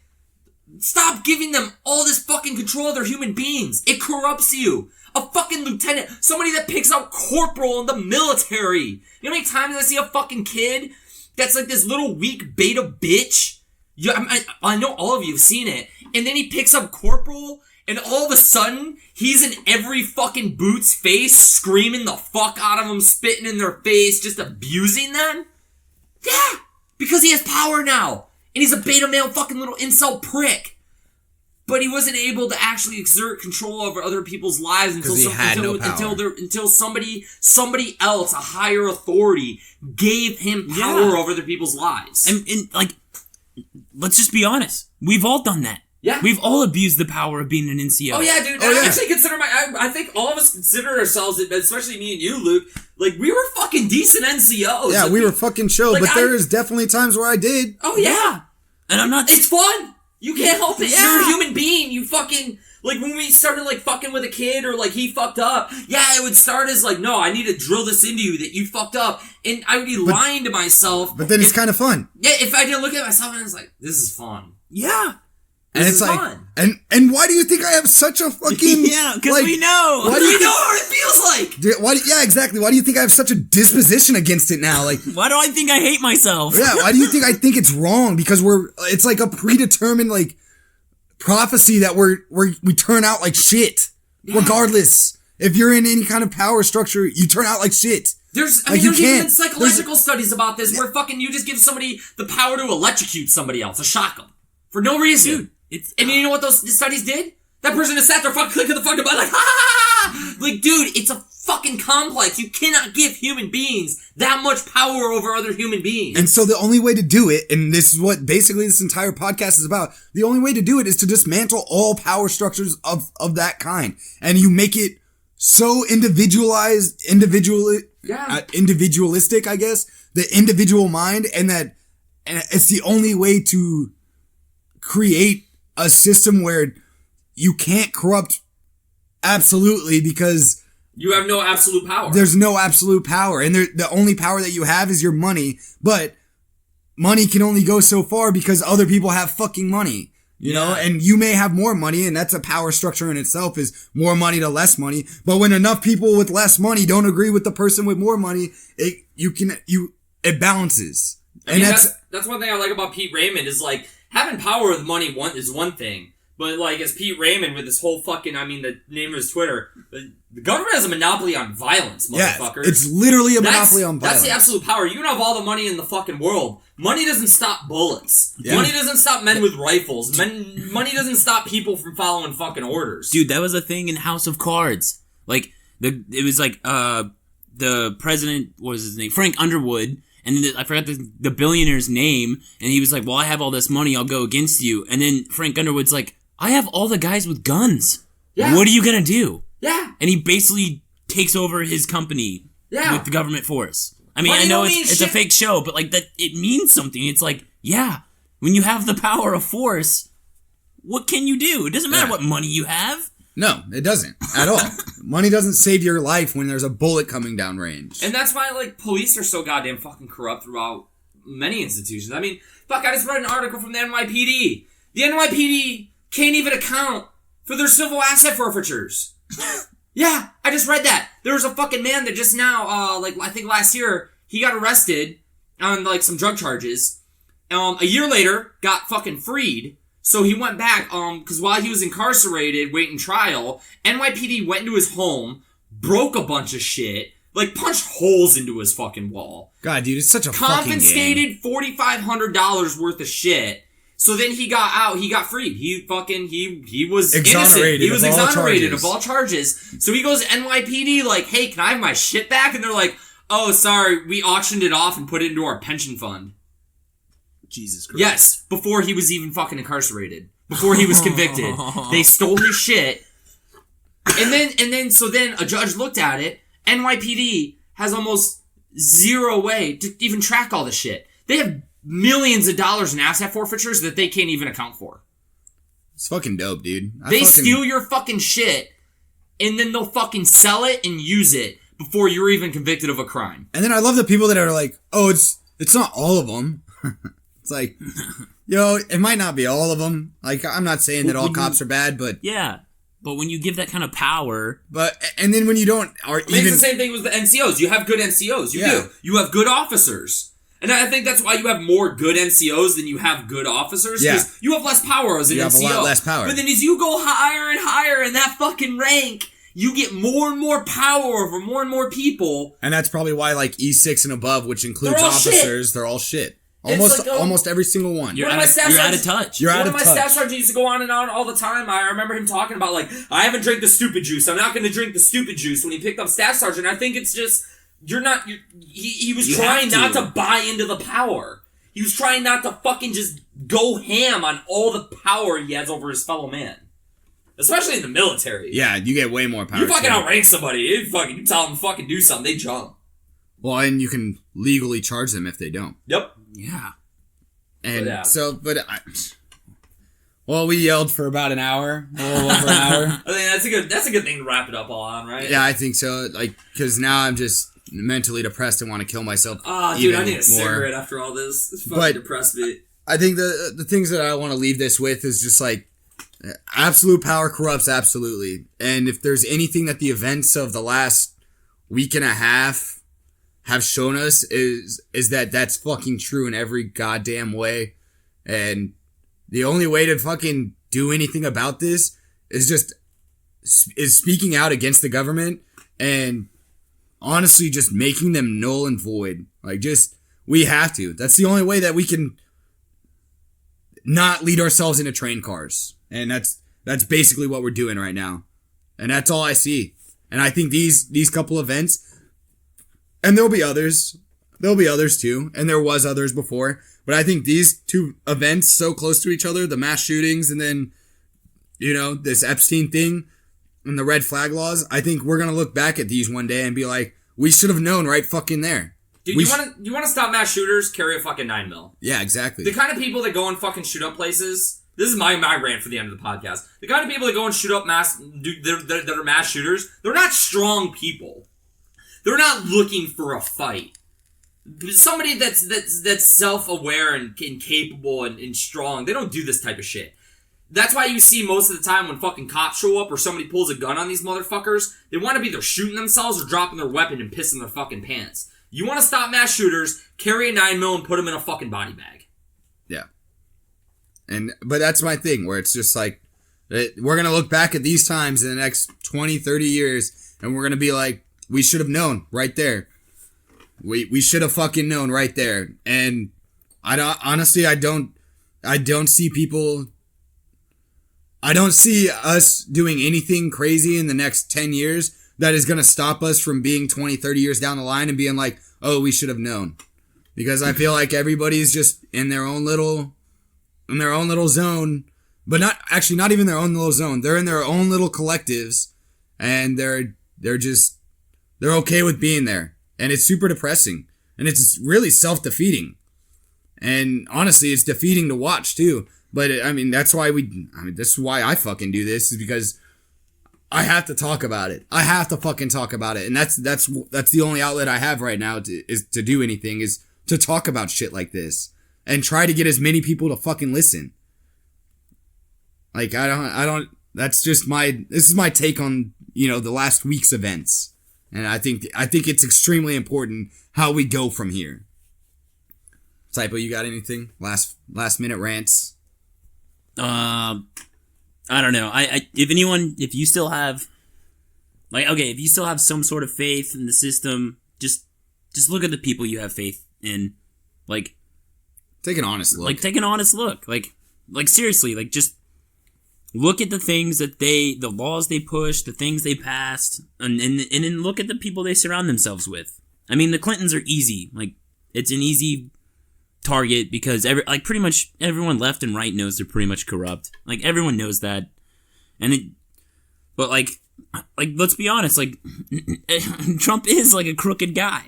[SPEAKER 4] Stop giving them all this fucking control. They're human beings. It corrupts you. A fucking lieutenant. Somebody that picks out corporal in the military. You know how many times I see a fucking kid that's like this little weak beta bitch? I know all of you have seen it. and then he picks up Corporal, and all of a sudden, he's in every fucking boot's face, screaming the fuck out of them, spitting in their face, just abusing them? Yeah! Because he has power now! And he's a beta male fucking little incel prick! But he wasn't able to actually exert control over other people's lives until somebody else, a higher authority, gave him power over other people's lives.
[SPEAKER 5] And like, let's just be honest. We've all done that.
[SPEAKER 4] Yeah.
[SPEAKER 5] We've all abused the power of being an NCO.
[SPEAKER 4] Oh yeah, dude. I actually consider I think all of us consider ourselves, especially me and you, Luke, like we were fucking decent NCOs.
[SPEAKER 3] Yeah,
[SPEAKER 4] like,
[SPEAKER 3] we were fucking chill, but there is definitely times where I did.
[SPEAKER 4] Oh yeah.
[SPEAKER 5] And I'm not...
[SPEAKER 4] It's fun! You can't help it.
[SPEAKER 5] Yeah.
[SPEAKER 4] You're a human being. You fucking... Like, when we started, like, fucking with a kid or, like, he fucked up, yeah, it would start as, like, no, I need to drill this into you that you fucked up. And I would be lying to myself.
[SPEAKER 3] But then it's kind of fun.
[SPEAKER 4] Yeah, if I didn't look at myself and I was like, this is fun.
[SPEAKER 5] Yeah.
[SPEAKER 3] And
[SPEAKER 4] This
[SPEAKER 3] it's
[SPEAKER 4] is
[SPEAKER 3] like,
[SPEAKER 4] fun.
[SPEAKER 3] and why do you think I have such a fucking...
[SPEAKER 5] Yeah, because
[SPEAKER 3] like,
[SPEAKER 5] we know.
[SPEAKER 3] Why do
[SPEAKER 4] We
[SPEAKER 3] you
[SPEAKER 4] know what it feels like!
[SPEAKER 3] yeah, exactly. Why do you think I have such a disposition against it now? Like,
[SPEAKER 5] Why do I think I hate myself?
[SPEAKER 3] yeah, why do you think I think it's wrong? Because it's like a predetermined, like, prophecy that we turn out like shit. Yeah. Regardless. If you're in any kind of power structure, you turn out like shit.
[SPEAKER 4] There's even psychological studies about this where fucking you just give somebody the power to electrocute somebody else, to shock them. For no reason.
[SPEAKER 5] Dude,
[SPEAKER 4] and you know what those studies did? That person just sat there fucking clicking the fucking button like, ha ha ha! Like, dude, it's a fucking complex. You cannot give human beings that much power over other human beings.
[SPEAKER 3] And so the only way to do it, and this is what basically this entire podcast is about, the only way to do it is to dismantle all power structures of that kind. And you make it so individualistic, I guess, the individual mind, and it's the only way to create a system where you can't corrupt absolutely because
[SPEAKER 4] you have no absolute power.
[SPEAKER 3] There's no absolute power. And the only power that you have is your money. But money can only go so far because other people have fucking money. You know? And you may have more money, and that's a power structure in itself, is more money to less money. But when enough people with less money don't agree with the person with more money, it balances.
[SPEAKER 4] I mean, that's one thing I like about Pete Raymond is like having power with money is one thing. But, like, as Pete Raymond with this whole fucking, the name of his Twitter, the government has a monopoly on violence, motherfuckers.
[SPEAKER 3] Yeah, it's literally a monopoly on violence.
[SPEAKER 4] That's the absolute power. You can have all the money in the fucking world. Money doesn't stop bullets.
[SPEAKER 3] Yeah.
[SPEAKER 4] Money doesn't stop men with rifles. Money doesn't stop people from following fucking orders.
[SPEAKER 5] Dude, that was a thing in House of Cards. Like, it was like, the president, what was his name? Frank Underwood. And then I forgot the billionaire's name. And he was like, well, I have all this money. I'll go against you. And then Frank Underwood's like, I have all the guys with guns. Yeah. What are you gonna do?
[SPEAKER 4] Yeah.
[SPEAKER 5] And he basically takes over his company with the government force. I mean, I know it's a fake show, but like that, it means something. It's like, yeah, when you have the power of force, what can you do? It doesn't matter what money you have.
[SPEAKER 3] No, it doesn't at all. Money doesn't save your life when there's a bullet coming down range.
[SPEAKER 4] And that's why, like, police are so goddamn fucking corrupt throughout many institutions. I mean, fuck, I just read an article from the NYPD. The NYPD can't even account for their civil asset forfeitures. Yeah, I just read that. There was a fucking man that just now, I think last year, he got arrested on, like, some drug charges. A year later, got fucking freed. So he went back, because while he was incarcerated, waiting trial, NYPD went into his home, broke a bunch of shit, like, punched holes into his fucking wall.
[SPEAKER 3] God, dude, it's such a fucking game.
[SPEAKER 4] Confiscated $4,500 worth of shit. So then he got out, he got freed. He was innocent. He was exonerated of all charges. So he goes to NYPD like, hey, can I have my shit back? And they're like, oh, sorry, we auctioned it off and put it into our pension fund.
[SPEAKER 3] Jesus Christ.
[SPEAKER 4] Yes, before he was even fucking incarcerated. Before he was convicted. They stole his shit. And then a judge looked at it. NYPD has almost zero way to even track all the shit. They have millions of dollars in asset forfeitures that they can't even account for.
[SPEAKER 3] It's fucking dope, dude.
[SPEAKER 4] They steal your fucking shit, and then they'll fucking sell it and use it before you're even convicted of a crime.
[SPEAKER 3] And then I love the people that are like, oh, it's not all of them. It's like, it might not be all of them. Like, I'm not saying that all cops are bad, but...
[SPEAKER 5] Yeah, but when you give that kind of power...
[SPEAKER 3] And then when you don't...
[SPEAKER 4] It's the same thing with the NCOs. You have good NCOs. You do. You have good officers. And I think that's why you have more good NCOs than you have good officers. Because you have less power as an NCO.
[SPEAKER 3] You have a lot less power.
[SPEAKER 4] But then as you go higher and higher in that fucking rank, you get more and more power over more and more people.
[SPEAKER 3] And that's probably why, like, E6 and above, which includes officers, they're all shit. Almost every single one.
[SPEAKER 5] You're out of touch.
[SPEAKER 3] One
[SPEAKER 4] of my staff sergeants used to go on and on all the time. I remember him talking about, like, I haven't drank the stupid juice. I'm not going to drink the stupid juice when he picked up staff sergeant. I think it's just, he was trying not to buy into the power. He was trying not to fucking just go ham on all the power he has over his fellow man. Especially in the military.
[SPEAKER 3] Yeah, you get way more power.
[SPEAKER 4] You fucking outrank somebody. You tell them to fucking do something, they jump.
[SPEAKER 3] Well, and you can legally charge them if they don't.
[SPEAKER 4] Yep.
[SPEAKER 5] Yeah.
[SPEAKER 3] And we yelled for about an hour, a little over an hour.
[SPEAKER 4] I think that's a good thing to wrap it up all on, right?
[SPEAKER 3] Yeah, I think so. Like, because now I'm just mentally depressed and want to kill myself.
[SPEAKER 4] Oh, dude, I need a cigarette after all this. It's fucking depressed me.
[SPEAKER 3] I think the things that I want to leave this with is just like, absolute power corrupts, absolutely. And if there's anything that the events of the last week and a half have shown us is that that's fucking true in every goddamn way. And the only way to fucking do anything about this is speaking out against the government and honestly just making them null and void. Like, we have to. That's the only way that we can not lead ourselves into train cars. And that's basically what we're doing right now. And that's all I see. And I think these couple events, and there'll be others too, and there was others before, but I think these two events so close to each other, the mass shootings and then, this Epstein thing and the red flag laws, I think we're going to look back at these one day and be like, we should have known right fucking there.
[SPEAKER 4] Dude, you want to stop mass shooters? Carry a fucking 9mm.
[SPEAKER 3] Yeah, exactly.
[SPEAKER 4] The kind of people that go and fucking shoot up places. This is my rant for the end of the podcast. The kind of people that go and shoot up that are mass shooters, they're not strong people. They're not looking for a fight. Somebody that's self-aware and capable and strong, they don't do this type of shit. That's why you see most of the time when fucking cops show up or somebody pulls a gun on these motherfuckers, they want to be either shooting themselves or dropping their weapon and pissing their fucking pants. You want to stop mass shooters, carry a 9mm and put them in a fucking body bag.
[SPEAKER 3] Yeah. But that's my thing, where it's just like, we're going to look back at these times in the next 20, 30 years, and we're going to be like, we should have known right there. We should have fucking known right there. And I don't see people, I don't see us doing anything crazy in the next 10 years that is going to stop us from being 20, 30 years down the line and being like, oh, we should have known. Because I feel like everybody's just in their own little zone, but not even their own little zone. They're in their own little collectives, and they're okay with being there. And it's super depressing, and it's really self-defeating. And honestly, it's defeating to watch too. But that's why this is why I fucking do this, is because I have to talk about it. I have to fucking talk about it. And that's the only outlet I have right now to do anything, is to talk about shit like this and try to get as many people to fucking listen. Like, this is my take on, the last week's events. And I think it's extremely important how we go from here. Typo, you got anything? Last minute rants?
[SPEAKER 5] I don't know. If you still have, if you still have some sort of faith in the system, just look at the people you have faith in.
[SPEAKER 3] Take an honest look.
[SPEAKER 5] Take an honest look. Seriously, just look at the things the laws they pushed, the things they passed, and then look at the people they surround themselves with. I mean, the Clintons are easy. It's an easy target because pretty much everyone left and right knows they're pretty much corrupt. Everyone knows that. But let's be honest, Trump is a crooked guy.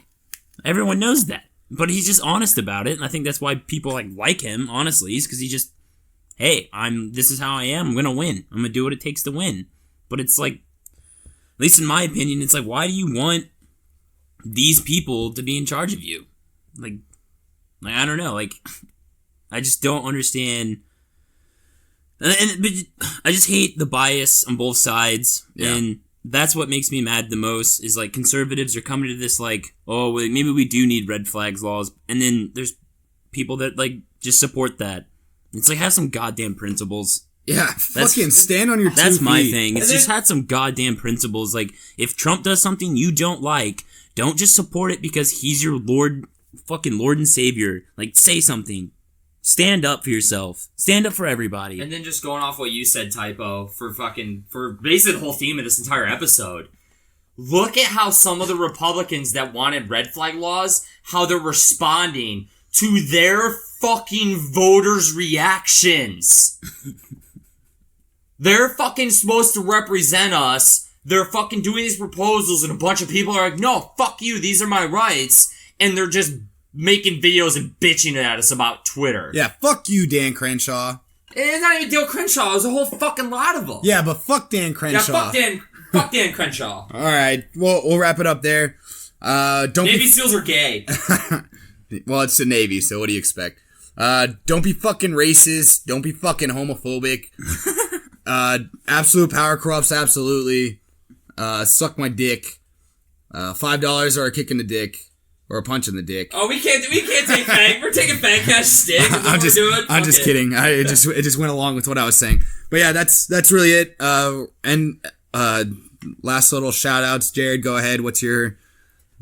[SPEAKER 5] Everyone knows that. But he's just honest about it, and I think that's why people like him, honestly, is because he just, hey, this is how I am, I'm gonna win. I'm gonna do what it takes to win. But it's at least in my opinion, it's why do you want these people to be in charge of you? I don't know, I just don't understand. But I just hate the bias on both sides.
[SPEAKER 3] Yeah.
[SPEAKER 5] And that's what makes me mad the most is like conservatives are coming to this like, oh, well, maybe we do need red flags laws, and then there's people that like just support that. It's like, have some goddamn principles.
[SPEAKER 3] Yeah, fucking stand on your 2 feet.
[SPEAKER 5] That's my thing. It's just had some goddamn principles. Like, if Trump does something you don't like, don't just support it because he's your fucking Lord and Savior. Like, say something. Stand up for yourself. Stand up for everybody.
[SPEAKER 4] And then just going off what you said, Typo, for basically the whole theme of this entire episode. Look at how some of the Republicans that wanted red flag laws, how they're responding to their fucking voters' reactions. They're fucking supposed to represent us. They're fucking doing these proposals and a bunch of people are like, no, fuck you, these are my rights. And they're just making videos and bitching at us about Twitter.
[SPEAKER 3] Yeah, fuck you, Dan Crenshaw.
[SPEAKER 4] It's not even Dale Crenshaw, it was a whole fucking lot of them.
[SPEAKER 3] Yeah, but fuck Dan Crenshaw.
[SPEAKER 4] Yeah, fuck Dan Crenshaw.
[SPEAKER 3] Alright, we'll wrap it up there.
[SPEAKER 4] Navy SEALs are gay.
[SPEAKER 3] Well, it's the Navy, so what do you expect? Don't be fucking racist. Don't be fucking homophobic. Absolute power corrupts, absolutely. Suck my dick. $5 or a kick in the dick. Or a punch in the dick.
[SPEAKER 4] Oh, we can't take Fang. We're taking Fang Cash stick.
[SPEAKER 3] I'm just kidding. It just went along with what I was saying. But yeah, that's really it. Last little shout outs. Jared, go ahead. What's your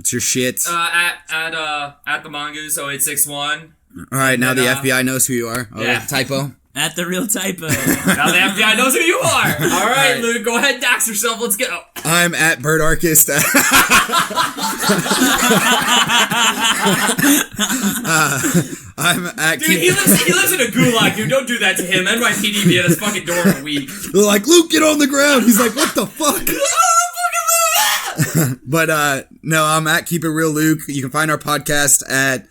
[SPEAKER 3] shit?
[SPEAKER 4] At the Mongoose 0861.
[SPEAKER 3] All right, now the FBI knows who you are. Oh, yeah. Typo.
[SPEAKER 5] At the real Typo.
[SPEAKER 4] Now the FBI knows who you are. All right, Luke, go ahead, dox yourself. Let's go.
[SPEAKER 3] I'm at Bird Archist. I'm at.
[SPEAKER 4] Dude, he lives in a gulag, dude. Don't do that to him. NYPD be at his fucking door in a week.
[SPEAKER 3] They're like, Luke, get on the ground. He's like, what the fuck? But no, I'm at Keep It Real Luke. You can find our podcast at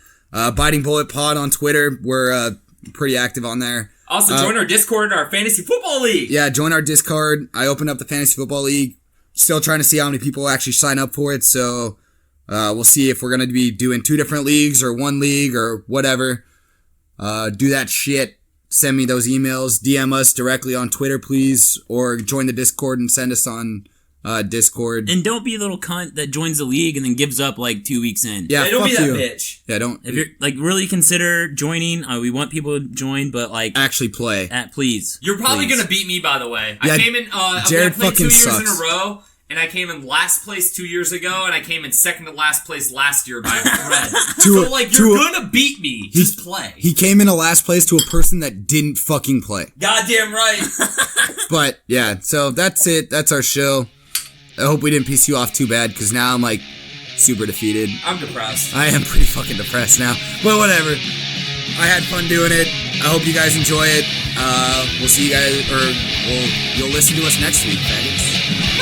[SPEAKER 3] Biting Bullet Pod on Twitter. We're pretty active on there.
[SPEAKER 4] Also, join our Discord, our Fantasy Football League.
[SPEAKER 3] Yeah, join our Discord. I opened up the Fantasy Football League. Still trying to see how many people actually sign up for it. So we'll see if we're going to be doing 2 different leagues or 1 league or whatever. Do that shit. Send me those emails. DM us directly on Twitter, please. Or join the Discord and send us on Discord.
[SPEAKER 5] And don't be a little cunt that joins the league and then gives up like 2 weeks in.
[SPEAKER 3] Yeah,
[SPEAKER 4] don't be that
[SPEAKER 3] you.
[SPEAKER 4] bitch.
[SPEAKER 3] Yeah, don't.
[SPEAKER 5] If you're like really consider joining, we want people to join, but like
[SPEAKER 3] actually play.
[SPEAKER 5] Please.
[SPEAKER 4] You're probably gonna beat me, by the way.
[SPEAKER 3] Yeah,
[SPEAKER 4] I came in.
[SPEAKER 3] Jared
[SPEAKER 4] I played 2 years
[SPEAKER 3] sucks.
[SPEAKER 4] in a row, and I came in last place 2 years ago, and I came in second to last place last year by a thread. So like, you're gonna beat me. Just play.
[SPEAKER 3] He came in a last place to a person that didn't fucking play.
[SPEAKER 4] Goddamn right.
[SPEAKER 3] But yeah, so that's it. That's our show. I hope we didn't piss you off too bad, because now I'm like super defeated.
[SPEAKER 4] I'm depressed.
[SPEAKER 3] I am pretty fucking depressed now. But whatever. I had fun doing it. I hope you guys enjoy it. We'll see you guys, or you'll listen to us next week, faggots.